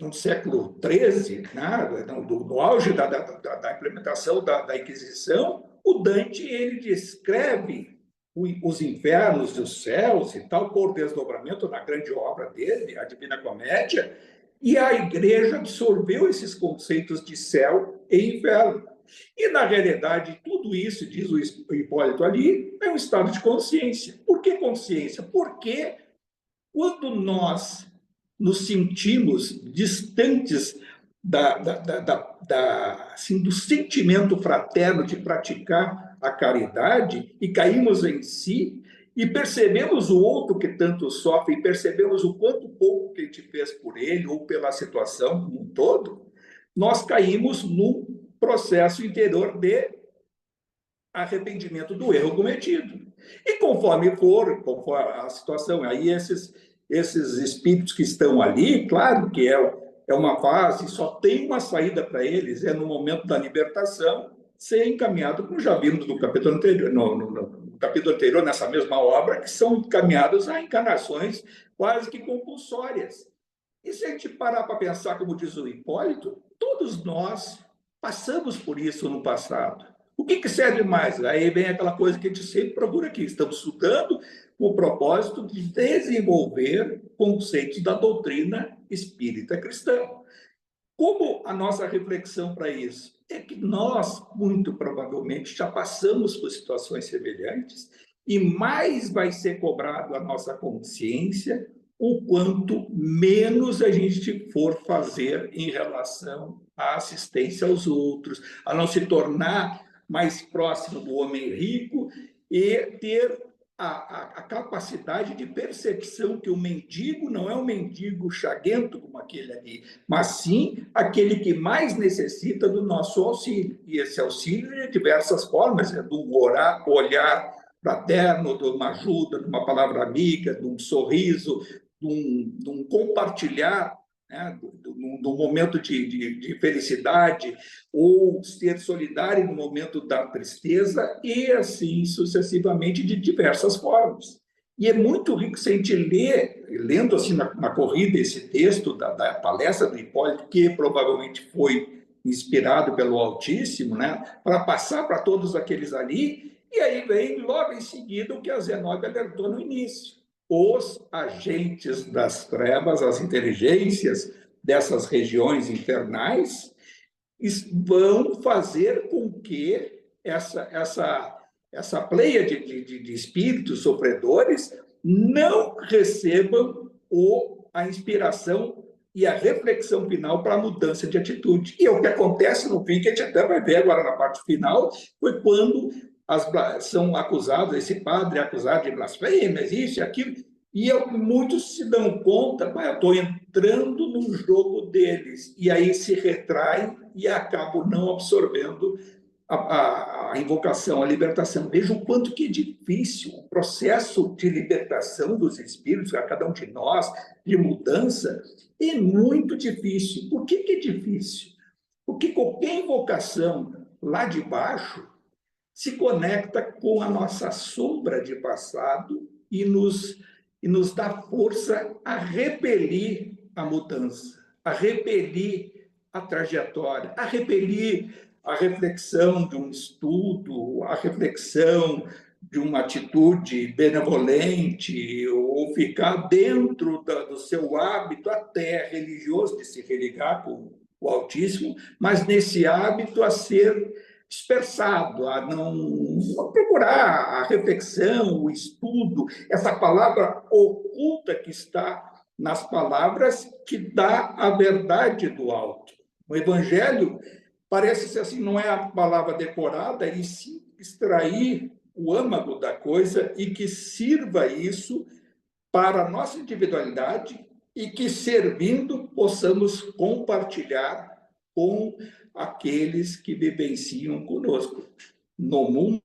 no século XIII, né, do auge da implementação da Inquisição, o Dante ele descreve os infernos e os céus e tal, por desdobramento na grande obra dele, a Divina Comédia, e a Igreja absorveu esses conceitos de céu e inferno. E, na realidade, tudo isso, diz o Hipólito ali, é um estado de consciência. Por que consciência? Porque quando nós nos sentimos distantes assim, do sentimento fraterno de praticar a caridade e caímos em si e percebemos o outro que tanto sofre e percebemos o quanto pouco que a gente fez por ele ou pela situação como um todo, nós caímos no processo interior de arrependimento do erro cometido. E conforme a situação, aí esses espíritos que estão ali, claro que é uma fase, só tem uma saída para eles, é no momento da libertação, ser encaminhado, como já vimos no capítulo anterior, no capítulo anterior, nessa mesma obra, que são encaminhados a encarnações quase que compulsórias. E se a gente parar para pensar, como diz o Hipólito, todos nós passamos por isso no passado. O que serve mais? Aí vem aquela coisa que a gente sempre procura aqui. Estamos estudando com o propósito de desenvolver conceitos da doutrina espírita cristã. Como a nossa reflexão para isso? É que nós, muito provavelmente, já passamos por situações semelhantes e mais vai ser cobrado a nossa consciência o quanto menos a gente for fazer em relação à assistência aos outros, a não se tornar mais próximo do homem rico e ter a capacidade de percepção que o mendigo não é um mendigo chaguento como aquele ali, mas sim aquele que mais necessita do nosso auxílio. E esse auxílio de diversas formas, do olhar fraterno, de uma ajuda, de uma palavra amiga, de um sorriso, de um compartilhar, né, do momento de felicidade, ou ser solidário no momento da tristeza, e assim sucessivamente, de diversas formas. E é muito rico se a gente lendo assim na corrida esse texto da palestra do Hipólito, que provavelmente foi inspirado pelo Altíssimo, né, para passar para todos aqueles ali, e aí vem logo em seguida o que a Zenóbia alertou no início. Os agentes das trevas, as inteligências dessas regiões infernais, vão fazer com que essa pleia de espíritos sofredores não recebam a inspiração e a reflexão final para a mudança de atitude. E é o que acontece no fim, que a gente até vai ver agora na parte final, foi quando são acusados, esse padre é acusado de blasfêmias, isso e aquilo, e muitos se dão conta, eu estou entrando no jogo deles, e aí se retraem e acabam não absorvendo a invocação, a libertação. Veja o quanto que é difícil o processo de libertação dos espíritos, a cada um de nós, de mudança, é muito difícil. Por que é difícil? Porque qualquer invocação lá de baixo se conecta com a nossa sombra de passado e nos dá força a repelir a mudança, a repelir a trajetória, a repelir a reflexão de um estudo, a reflexão de uma atitude benevolente, ou ficar dentro do seu hábito até religioso, de se religar com o Altíssimo, mas nesse hábito a ser dispersado, a não procurar a reflexão, o estudo, essa palavra oculta que está nas palavras que dá a verdade do alto. O Evangelho parece ser assim, não é a palavra decorada, e sim extrair o âmago da coisa e que sirva isso para a nossa individualidade e que, servindo, possamos compartilhar com aqueles que vivenciam conosco no mundo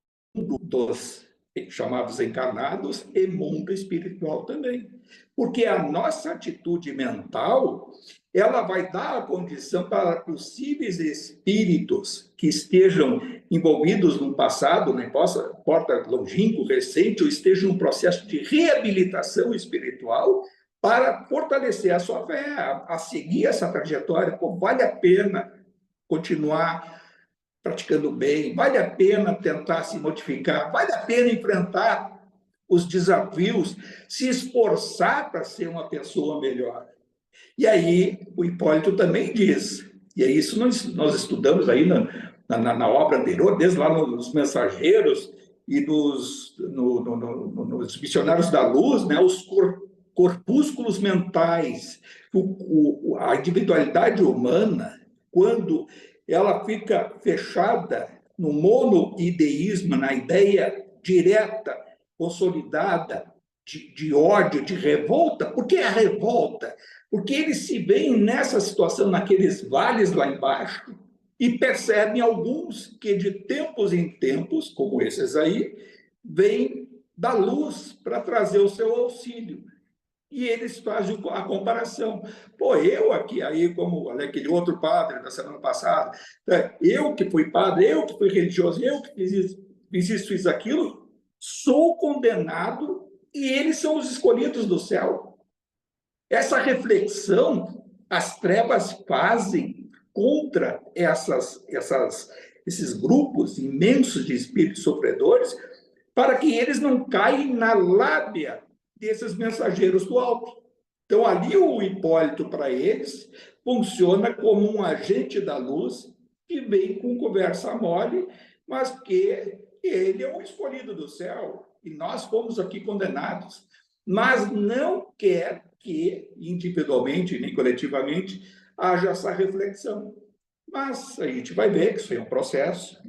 dos chamados encarnados e mundo espiritual também. Porque a nossa atitude mental, ela vai dar a condição para possíveis espíritos que estejam envolvidos no passado, não importa longínquo, recente, ou estejam num processo de reabilitação espiritual, para fortalecer a sua fé, a seguir essa trajetória. Pô, vale a pena continuar praticando bem, vale a pena tentar se modificar, vale a pena enfrentar os desafios, se esforçar para ser uma pessoa melhor. E aí o Hipólito também diz, e é isso nós estudamos aí na obra anterior, desde lá nos Mensageiros e nos Missionários da Luz, né, os corpúsculos mentais, a individualidade humana, quando ela fica fechada no monoideísmo, na ideia direta, consolidada, de ódio, de revolta. Por que a revolta? Porque eles se veem nessa situação, naqueles vales lá embaixo, e percebem alguns que de tempos em tempos, como esses aí, vêm da luz para trazer o seu auxílio. E eles fazem a comparação. Pô, eu aqui, aí como aquele outro padre da semana passada, eu que fui padre, eu que fui religioso, eu que fiz isso, fiz aquilo, sou condenado e eles são os escolhidos do céu. Essa reflexão as trevas fazem contra esses grupos imensos de espíritos sofredores, para que eles não caem na lábia desses mensageiros do alto. Então, ali o Hipólito, para eles, funciona como um agente da luz que vem com conversa mole, mas que ele é um escolhido do céu e nós fomos aqui condenados. Mas não quer que, individualmente nem coletivamente, haja essa reflexão. Mas a gente vai ver que isso é um processo.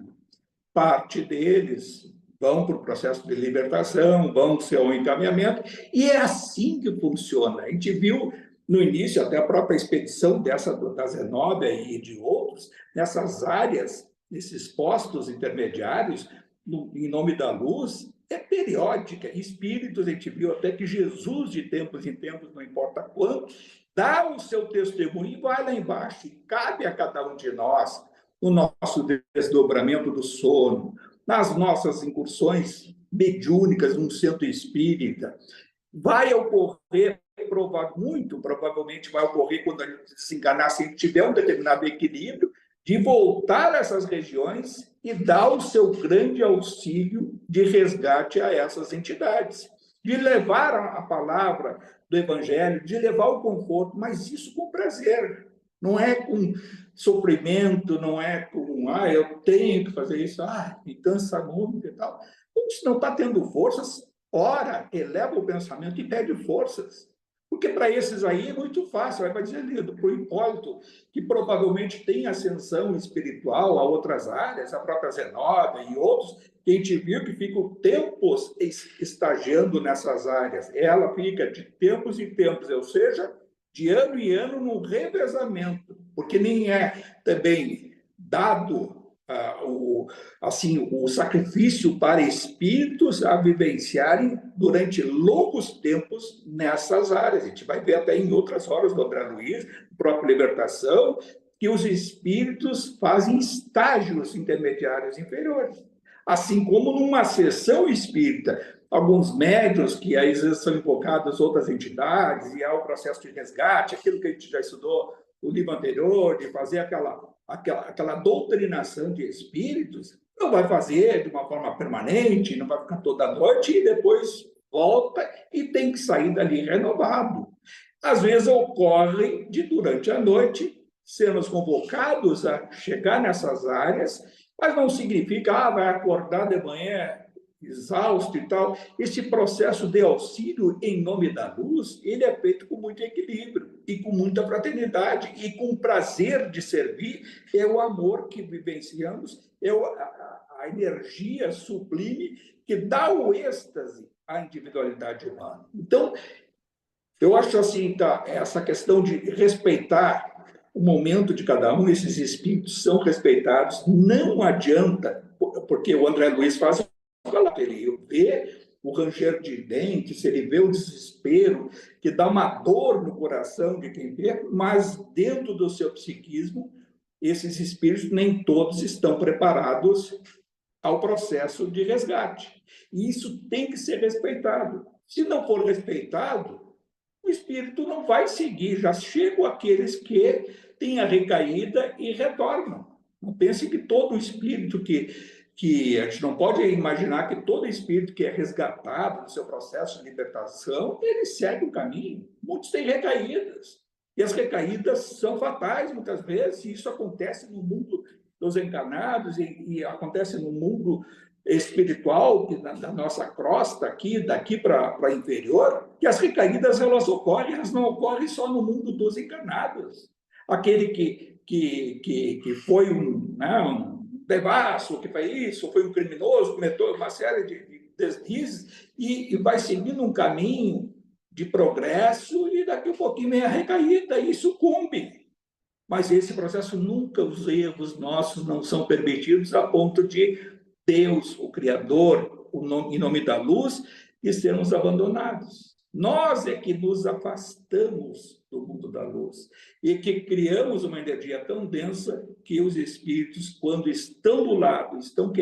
Parte deles vão para o processo de libertação, vão para o seu encaminhamento, e é assim que funciona. A gente viu no início, até a própria expedição da Zenóbia e de outros, nessas áreas, nesses postos intermediários, em nome da luz, é periódica. Espíritos, a gente viu até que Jesus, de tempos em tempos, não importa quanto, dá o seu testemunho e vai lá embaixo, e cabe a cada um de nós, no nosso desdobramento do sono, nas nossas incursões mediúnicas num centro espírita. Vai ocorrer, muito provavelmente vai ocorrer quando a gente desencarnar, se tiver um determinado equilíbrio, de voltar a essas regiões e dar o seu grande auxílio de resgate a essas entidades, de levar a palavra do Evangelho, de levar o conforto, mas isso com prazer, não é com sofrimento, não é com, eu tenho que fazer isso, me cansa muito e tal. Se não está tendo forças, ora, eleva o pensamento e pede forças. Porque para esses aí é muito fácil, vai dizer lido, para o Hipólito, que provavelmente tem ascensão espiritual a outras áreas, a própria Zenobia e outros, que a gente viu que ficam tempos estagiando nessas áreas. Ela fica de tempos em tempos, ou seja, de ano em ano num revezamento, porque nem é também dado o sacrifício para espíritos a vivenciarem durante longos tempos nessas áreas. A gente vai ver até em outras horas do André Luiz, própria Libertação, que os espíritos fazem estágios intermediários inferiores. Assim como numa sessão espírita, alguns médiuns que às vezes são invocados outras entidades, e há o processo de resgate, aquilo que a gente já estudou no livro anterior, de fazer aquela doutrinação de espíritos, não vai fazer de uma forma permanente, não vai ficar toda noite e depois volta e tem que sair dali renovado. Às vezes ocorre de, durante a noite, sermos convocados a chegar nessas áreas, mas não significa, vai acordar de manhã exausto e tal. Esse processo de auxílio em nome da luz, ele é feito com muito equilíbrio e com muita fraternidade e com prazer de servir. É o amor que vivenciamos, é a energia sublime que dá o êxtase à individualidade humana. Então, eu acho assim, essa questão de respeitar o momento de cada um, esses espíritos são respeitados, não adianta, porque o André Luiz faz ele vê o ranger de dentes, ele vê o desespero, que dá uma dor no coração de quem vê, mas dentro do seu psiquismo, esses espíritos nem todos estão preparados ao processo de resgate. E isso tem que ser respeitado. Se não for respeitado, o espírito não vai seguir. Já chegam aqueles que têm a recaída e retornam. Não pense que todo espírito que a gente não pode imaginar que todo espírito que é resgatado no seu processo de libertação, ele segue o caminho. Muitos têm recaídas. E as recaídas são fatais, muitas vezes, e isso acontece no mundo dos encarnados e acontece no mundo espiritual, da nossa crosta aqui, daqui para inferior, que as recaídas elas não ocorrem só no mundo dos encarnados. Aquele que foi um devasso, que fez isso, foi um criminoso, cometeu uma série de deslizes e vai seguindo um caminho de progresso e daqui a pouquinho vem a recaída e sucumbe. Mas esse processo nunca, os erros nossos não são permitidos a ponto de Deus, o Criador, em nome da luz, e sermos abandonados. Nós é que nos afastamos do mundo da luz e que criamos uma energia tão densa que os espíritos, quando estão do lado, estão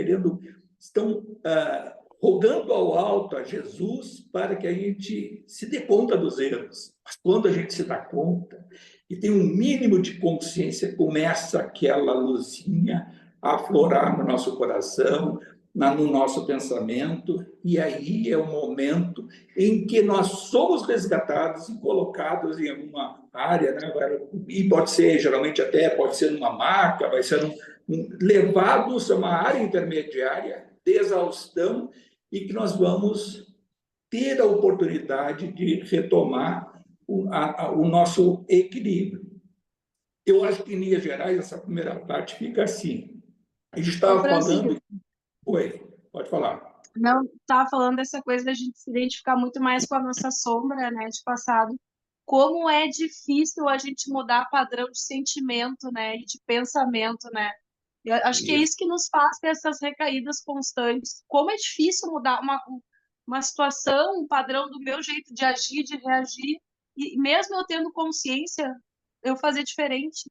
rogando ao alto a Jesus para que a gente se dê conta dos erros. Mas quando a gente se dá conta e tem um mínimo de consciência, começa aquela luzinha a aflorar no nosso coração, no nosso pensamento, e aí é o momento em que nós somos resgatados e colocados em alguma área, né? E pode ser, geralmente até, pode ser numa maca, vai ser levados a uma área intermediária de exaustão e que nós vamos ter a oportunidade de retomar o nosso equilíbrio. Eu acho que, em linhas gerais, essa primeira parte fica assim. A gente estava falando... Oi, pode falar. Não, estava falando dessa coisa da gente se identificar muito mais com a nossa sombra, né, de passado. Como é difícil a gente mudar padrão de sentimento, né, e de pensamento, né? Eu acho que é isso que nos faz ter essas recaídas constantes. Como é difícil mudar uma situação, um padrão do meu jeito de agir, de reagir, e mesmo eu tendo consciência, eu fazer diferente.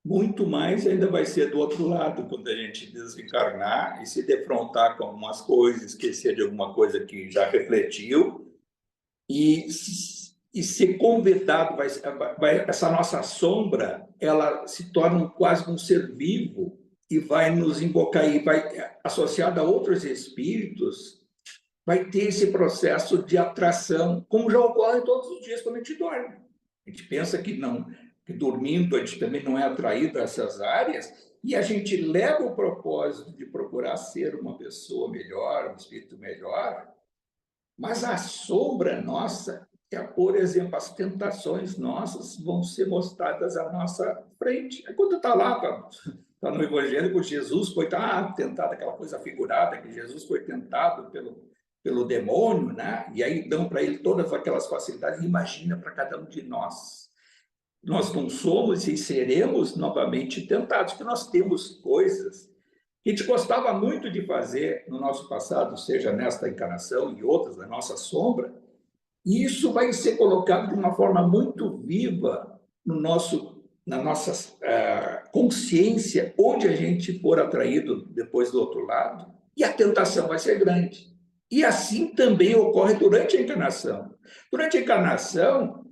muito mais ainda vai ser do outro lado, quando a gente desencarnar e se defrontar com algumas coisas, esquecer de alguma coisa que já refletiu e ser convidado, essa nossa sombra, ela se torna quase um ser vivo e vai nos invocar, e vai, associada a outros espíritos, vai ter esse processo de atração, como já ocorre todos os dias quando a gente dorme. A gente pensa que não, que dormindo a gente também não é atraído a essas áreas, e a gente leva o propósito de procurar ser uma pessoa melhor, um espírito melhor, mas a sombra nossa, por exemplo, as tentações nossas vão ser mostradas à nossa frente. Aí quando está lá, está no Evangelho, Jesus foi tentado, aquela coisa figurada, que Jesus foi tentado pelo demônio, né? E aí dão para ele todas aquelas facilidades. Imagina para cada um de nós. Nós não somos e seremos novamente tentados, porque nós temos coisas que a gente gostava muito de fazer no nosso passado, seja nesta encarnação e outras, na nossa sombra, e isso vai ser colocado de uma forma muito viva na nossa consciência, onde a gente for atraído depois do outro lado, e a tentação vai ser grande. E assim também ocorre durante a encarnação. Durante a encarnação,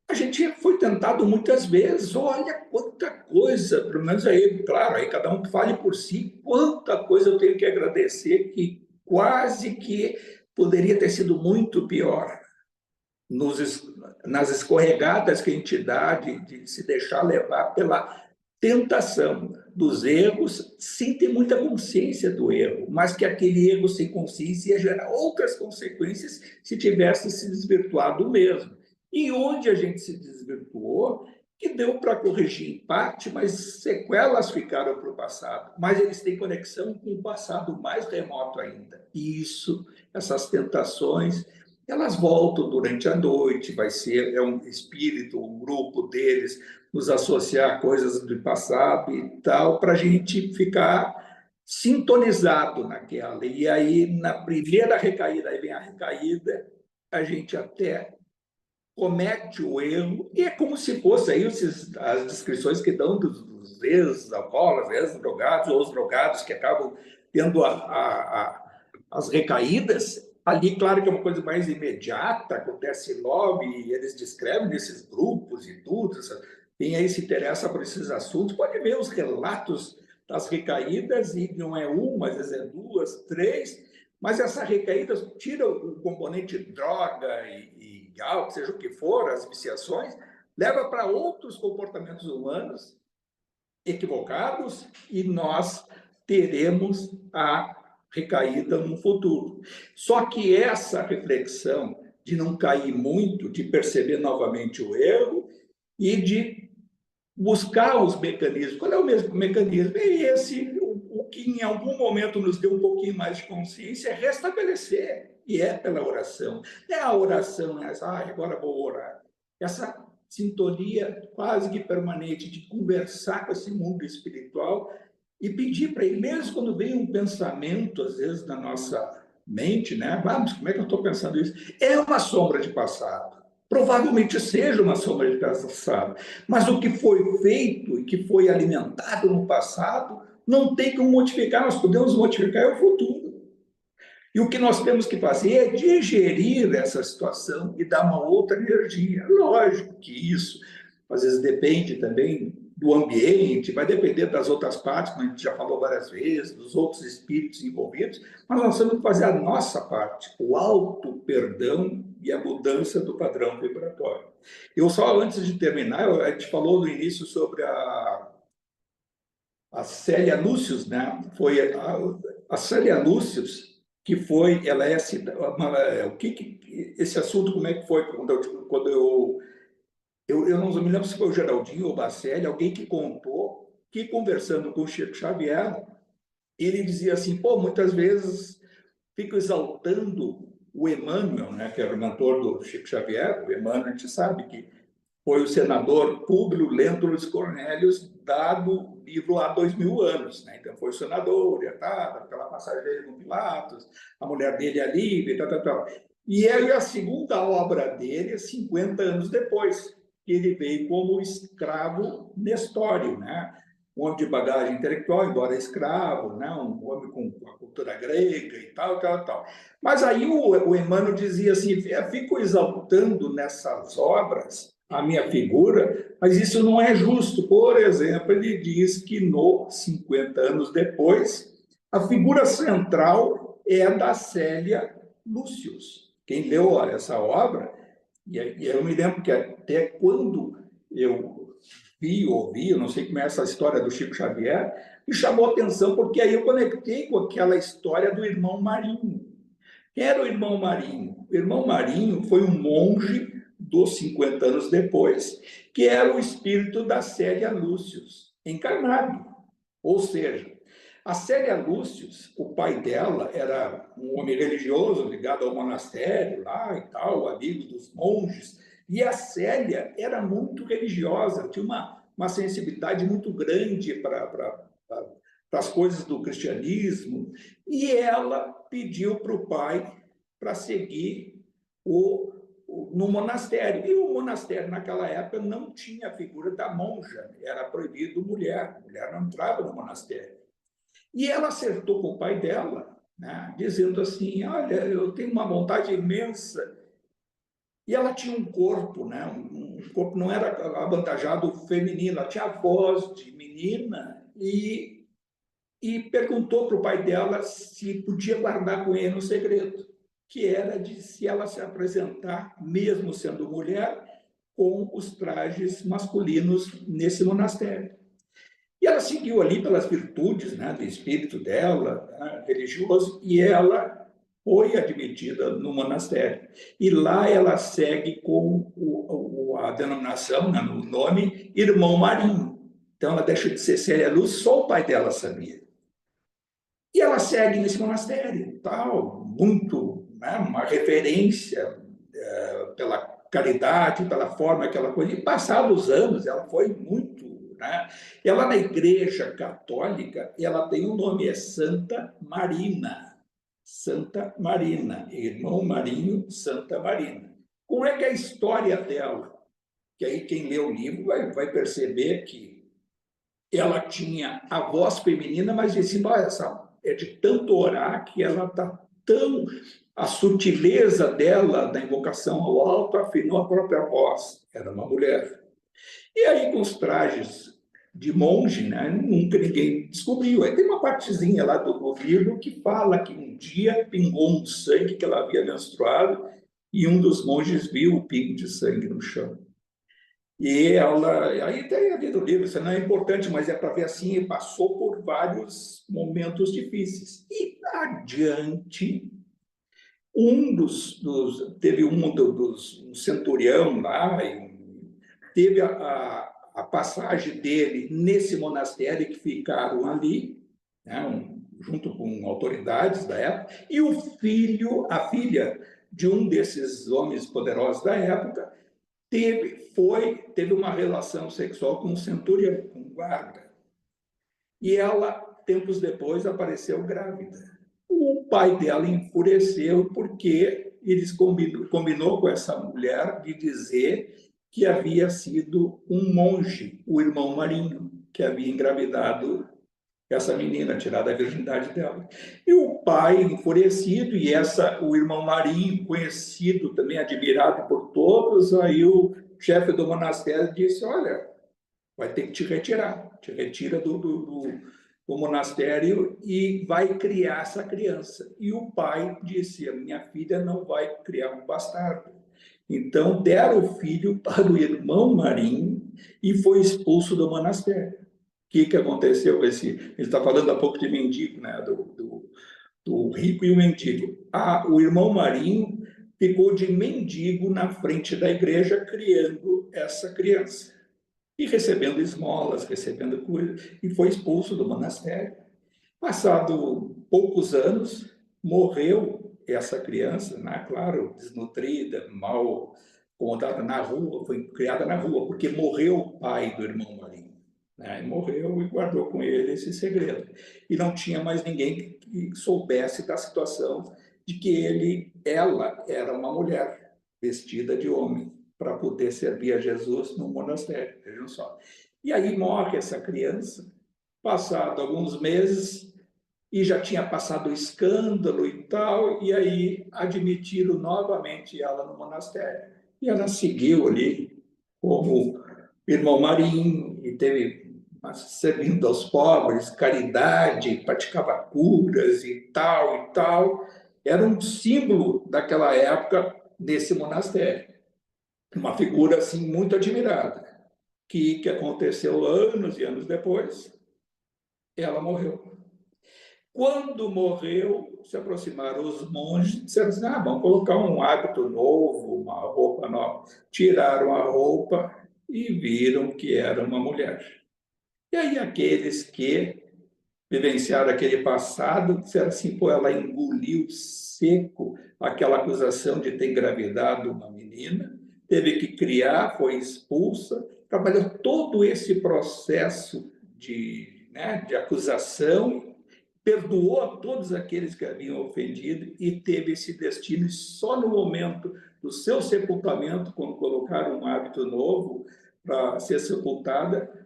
a gente foi tentado muitas vezes. Olha quanta coisa, pelo menos aí, claro, aí cada um fale por si, quanta coisa eu tenho que agradecer, que quase que poderia ter sido muito pior. Nas escorregadas que a gente dá de se deixar levar pela tentação dos erros, sem ter muita consciência do erro, mas que aquele erro sem consciência ia gerar outras consequências se tivesse se desvirtuado mesmo. E onde a gente se desvirtuou, que deu para corrigir em parte, mas sequelas ficaram para o passado. Mas eles têm conexão com o passado mais remoto ainda. E isso, essas tentações, elas voltam durante a noite, vai ser um espírito, um grupo deles, nos associar a coisas do passado e tal, para a gente ficar sintonizado naquela. E aí, na primeira recaída, aí vem a recaída, a gente até comete o erro, e é como se fosse aí as descrições que dão dos ex-alcoólatras, ex-drogados, ou os drogados que acabam tendo as recaídas. Ali, claro que é uma coisa mais imediata, acontece logo, e eles descrevem nesses grupos e tudo. Quem aí se interessa por esses assuntos pode ver os relatos das recaídas, e não é uma, às vezes é duas, três, mas essa recaída tira o componente droga e álcool, seja o que for, as viciações, leva para outros comportamentos humanos equivocados, e nós teremos a recaída no futuro. Só que essa reflexão de não cair muito, de perceber novamente o erro e de buscar os mecanismos. Qual é o mesmo mecanismo? É esse, o que em algum momento nos deu um pouquinho mais de consciência, é restabelecer, e é pela oração. Não é a oração, agora vou orar. Essa sintonia quase que permanente de conversar com esse mundo espiritual e pedir para ele, mesmo quando vem um pensamento, às vezes, na nossa mente, né? Mas como é que eu estou pensando isso? É uma sombra de passado. Provavelmente seja uma sombra de passado, mas o que foi feito e que foi alimentado no passado não tem como modificar, nós podemos modificar o futuro. E o que nós temos que fazer é digerir essa situação e dar uma outra energia. Lógico que isso, às vezes, depende também do ambiente, vai depender das outras partes, como a gente já falou várias vezes, dos outros espíritos envolvidos, mas nós temos que fazer a nossa parte, o auto-perdão e a mudança do padrão vibratório. Eu só, antes de terminar, a gente falou no início sobre a Célia Lúcius, né? Foi a Célia Lúcius, que foi, ela é esse assunto, como é que foi quando eu não me lembro se foi o Geraldinho ou o Bacelli, alguém que contou que, conversando com o Chico Xavier, ele dizia assim, muitas vezes fico exaltando o Emmanuel, né, que era o mentor do Chico Xavier. O Emmanuel, a gente sabe que foi o senador Públio Lentulus Cornélios, dado o livro há 2000 anos. Né? Então, foi o senador, aquela passagem dele no Pilatos, a mulher dele ali, tal. E aí a segunda obra dele, 50 anos depois. que ele veio como escravo nestório, né? Um homem de bagagem intelectual, embora escravo, né? Um homem com a cultura grega e tal, tal, tal. Mas aí o Emmanuel dizia assim, fico exaltando nessas obras a minha figura, mas isso não é justo. Por exemplo, ele diz que 50 anos depois, a figura central é a da Célia Lúcius. Quem leu essa obra, e eu me lembro que até quando eu ouvi, eu não sei como é essa história do Chico Xavier, me chamou a atenção, porque aí eu conectei com aquela história do irmão Marinho. Quem era o irmão Marinho? O irmão Marinho foi um monge dos 50 anos depois, que era o espírito da Célia Lúcius, encarnado. Ou seja, a Célia Lúcius, o pai dela era um homem religioso ligado ao monastério lá e tal, amigo dos monges, e a Célia era muito religiosa, tinha uma sensibilidade muito grande para as coisas do cristianismo, e ela pediu para o pai para seguir no monastério. E o monastério, naquela época, não tinha a figura da monja, era proibido mulher não entrava no monastério. E ela acertou com o pai dela, né, dizendo assim, olha, eu tenho uma vontade imensa. E ela tinha um corpo, né, um corpo não era avantajado feminino, ela tinha a voz de menina e perguntou para o pai dela se podia guardar com ele um segredo, que era de se ela se apresentar, mesmo sendo mulher, com os trajes masculinos nesse monastério. E ela seguiu ali pelas virtudes, né, do espírito dela, né, religioso, e ela foi admitida no monastério. E lá ela segue com a denominação, né, no nome, Irmão Marinho. Então ela deixa de ser Célia Luz, só o pai dela sabia. E ela segue nesse monastério, tal, muito, né, uma referência pela caridade, pela forma que ela coisa. E passados os anos, ela foi muito, né? Ela na Igreja Católica, ela tem um nome, é Santa Marina. Santa Marina, irmão Marinho, Santa Marina. Como é que é a história dela? Que aí quem lê o livro vai perceber que ela tinha a voz feminina, mas disse, essa é de tanto orar que ela está tão... A sutileza dela, da invocação ao alto, afinou a própria voz. Era uma mulher. E aí, com os trajes de monge, né, nunca ninguém descobriu. Aí tem uma partezinha lá do livro que fala que um dia pingou um sangue que ela havia menstruado e um dos monges viu o pingo de sangue no chão. E ela, aí tem ali do livro, isso não é importante, mas é para ver assim, passou por vários momentos difíceis. E adiante, teve um centurião lá, teve a passagem dele nesse monastério que ficaram ali, né, junto com autoridades da época, e a filha de um desses homens poderosos da época, teve uma relação sexual com um centurião, com um guarda. E ela, tempos depois, apareceu grávida. O pai dela enfureceu porque eles combinou com essa mulher de dizer que havia sido um monge, o irmão Marinho, que havia engravidado essa menina, tirado a virgindade dela. E o pai, enfurecido, e o irmão Marinho, conhecido, também admirado por todos, aí o chefe do monastério disse, olha, vai ter que te retira do monastério e vai criar essa criança. E o pai disse, a minha filha não vai criar um bastardo. Então, deram o filho para o irmão Marinho e foi expulso do monastério. O que aconteceu com esse... Ele está falando há pouco de mendigo, né? do rico e o mendigo. O irmão Marinho ficou de mendigo na frente da igreja, criando essa criança. E recebendo esmolas, recebendo coisas, e foi expulso do monastério. Passado poucos anos, morreu essa criança, né? Claro, desnutrida, mal acomodada na rua, foi criada na rua, porque morreu o pai do irmão Marinho. Né? Morreu e guardou com ele esse segredo. E não tinha mais ninguém que soubesse da situação de que ela era uma mulher vestida de homem. para poder servir a Jesus no monastério, vejam só. E aí morre essa criança, passado alguns meses, e já tinha passado o escândalo e tal, e aí admitiram novamente ela no monastério. E ela seguiu ali como irmão Marinho, e teve servindo aos pobres, caridade, praticava curas e tal e tal. Era um símbolo daquela época nesse monastério. Uma figura assim muito admirada. Que aconteceu anos e anos depois, ela morreu. Quando morreu, se aproximaram os monges e disseram assim, vamos colocar um hábito novo, uma roupa nova. Tiraram a roupa e viram que era uma mulher. E aí aqueles que vivenciaram aquele passado disseram assim, pô, ela engoliu seco aquela acusação de ter engravidado uma menina, teve que criar, foi expulsa, trabalhou todo esse processo de acusação, perdoou a todos aqueles que haviam ofendido e teve esse destino. E só no momento do seu sepultamento, quando colocaram um hábito novo para ser sepultada,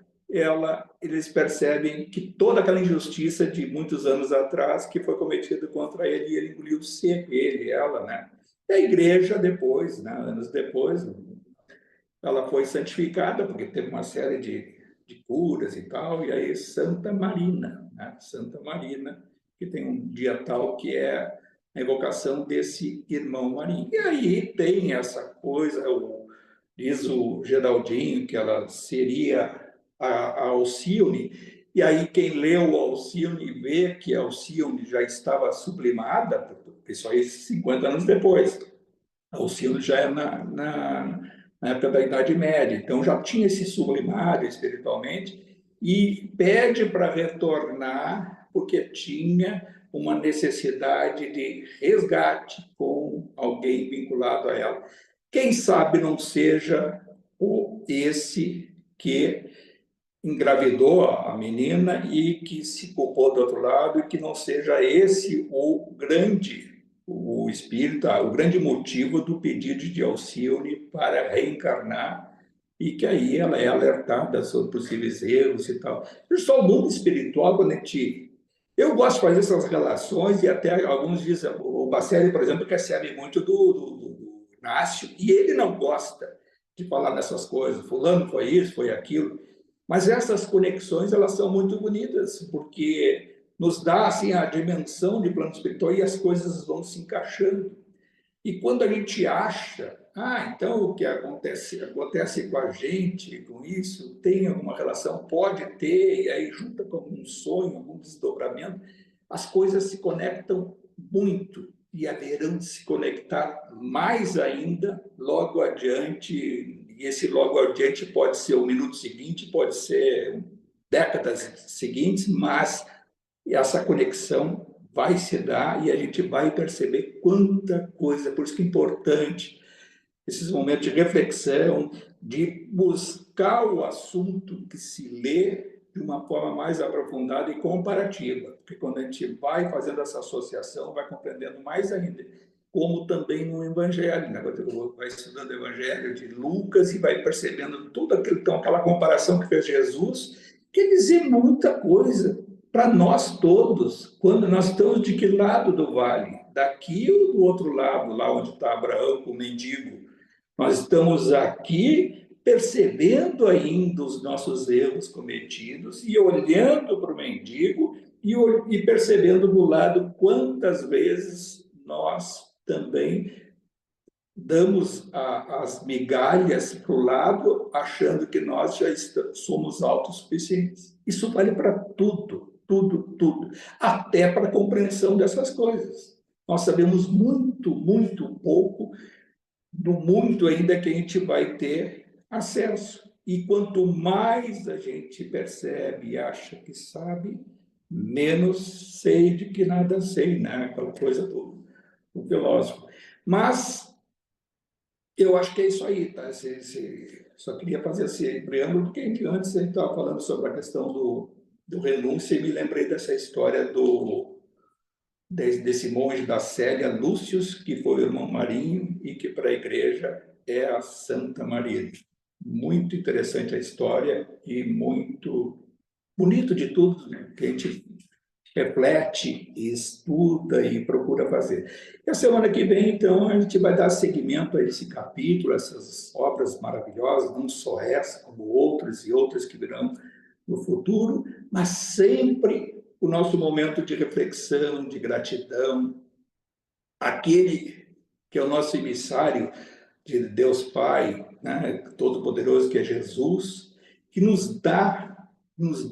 eles percebem que toda aquela injustiça de muitos anos atrás que foi cometida contra ele, e ele engoliu seco, ela, né? E a igreja depois, né, anos depois, ela foi santificada, porque teve uma série de curas e tal, e aí Santa Marina, né? Santa Marina, que tem um dia tal que é a invocação desse irmão Marinho. E aí tem essa coisa, diz o Geraldinho, que ela seria a Alcione, e aí quem leu Alcione vê que a Alcione já estava sublimada, isso aí 50 anos depois. A Alcione já é na época da Idade Média, então já tinha esse sublimado espiritualmente, e pede para retornar, porque tinha uma necessidade de resgate com alguém vinculado a ela. Quem sabe não seja esse que engravidou a menina e que se culpou do outro lado, e que não seja esse o espírito, o grande motivo do pedido de Alcione para reencarnar, e que aí ela é alertada sobre possíveis erros e tal. Só o mundo espiritual, quando a gente... Eu gosto de fazer essas relações, e até alguns dizem, o Bacelli, por exemplo, recebe muito do Inácio, e ele não gosta de falar nessas coisas, fulano foi isso, foi aquilo. Mas essas conexões, elas são muito bonitas, porque nos dá assim a dimensão de plano espiritual e as coisas vão se encaixando. E quando a gente acha, então o que acontece com a gente, com isso, tem alguma relação, pode ter, e aí junta com algum sonho, algum desdobramento, as coisas se conectam muito e haverão de se conectar mais ainda logo adiante. E esse logo adiante pode ser o minuto seguinte, pode ser décadas seguintes, mas essa conexão vai se dar e a gente vai perceber quanta coisa. Por isso que é importante esses momentos de reflexão, de buscar o assunto que se lê de uma forma mais aprofundada e comparativa, porque quando a gente vai fazendo essa associação, vai compreendendo mais ainda, como também no Evangelho, né? Vai estudando o Evangelho de Lucas e vai percebendo tudo aquilo, então aquela comparação que fez Jesus, quer dizer muita coisa para nós todos, quando nós estamos de que lado do vale? Daqui ou do outro lado, lá onde está Abraão com o mendigo? Nós estamos aqui percebendo ainda os nossos erros cometidos e olhando para o mendigo e percebendo do lado quantas vezes nós também damos as migalhas para o lado, achando que nós já somos autossuficientes. Isso vale para tudo, tudo, tudo, até para a compreensão dessas coisas. Nós sabemos muito, muito pouco do muito ainda que a gente vai ter acesso. E quanto mais a gente percebe e acha que sabe, menos sei de que nada sei, né? Aquela coisa do filósofo. Mas eu acho que é isso aí, tá? Só queria fazer esse preâmbulo, porque antes a gente estava falando sobre a questão do renúncia e me lembrei dessa história desse monge da Célia, Lúcius, que foi o irmão Marinho e que para a igreja é a Santa Maria. Muito interessante a história e muito bonito de tudo, né? Que a gente reflete, estuda e procura fazer. E a semana que vem, então, a gente vai dar seguimento a esse capítulo, essas obras maravilhosas, não só essa, como outras e outras que virão no futuro, mas sempre o nosso momento de reflexão, de gratidão, aquele que é o nosso emissário de Deus Pai, né, Todo-Poderoso, que é Jesus, que nos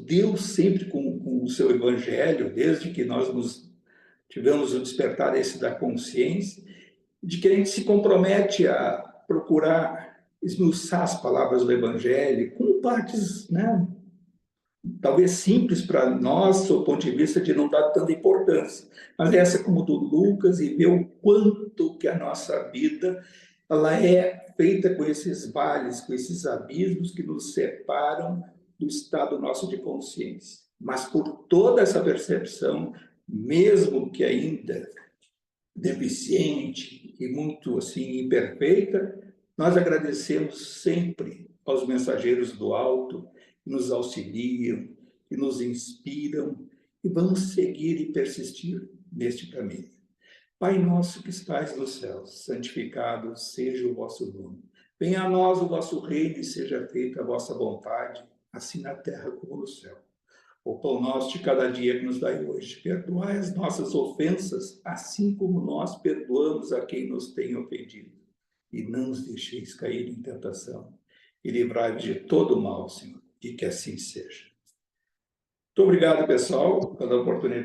deu sempre com o seu Evangelho, desde que nós tivemos o despertar esse da consciência, de que a gente se compromete a procurar esmiuçar as palavras do Evangelho com partes, né, talvez simples para nós, do ponto de vista de não dar tanta importância, mas essa como do Lucas, e ver o quanto que a nossa vida ela é feita com esses vales, com esses abismos que nos separam do estado nosso de consciência. Mas por toda essa percepção, mesmo que ainda deficiente e muito assim imperfeita, nós agradecemos sempre aos mensageiros do alto que nos auxiliam, que nos inspiram e vamos seguir e persistir neste caminho. Pai nosso que estais nos céus, santificado seja o vosso nome. Venha a nós o vosso reino e seja feita a vossa vontade, assim na terra como no céu. O pão nosso de cada dia que nos dai hoje, perdoai as nossas ofensas, assim como nós perdoamos a quem nos tem ofendido. E não nos deixeis cair em tentação, e livrai-vos de todo o mal, Senhor, e que assim seja. Muito obrigado, pessoal, pela oportunidade.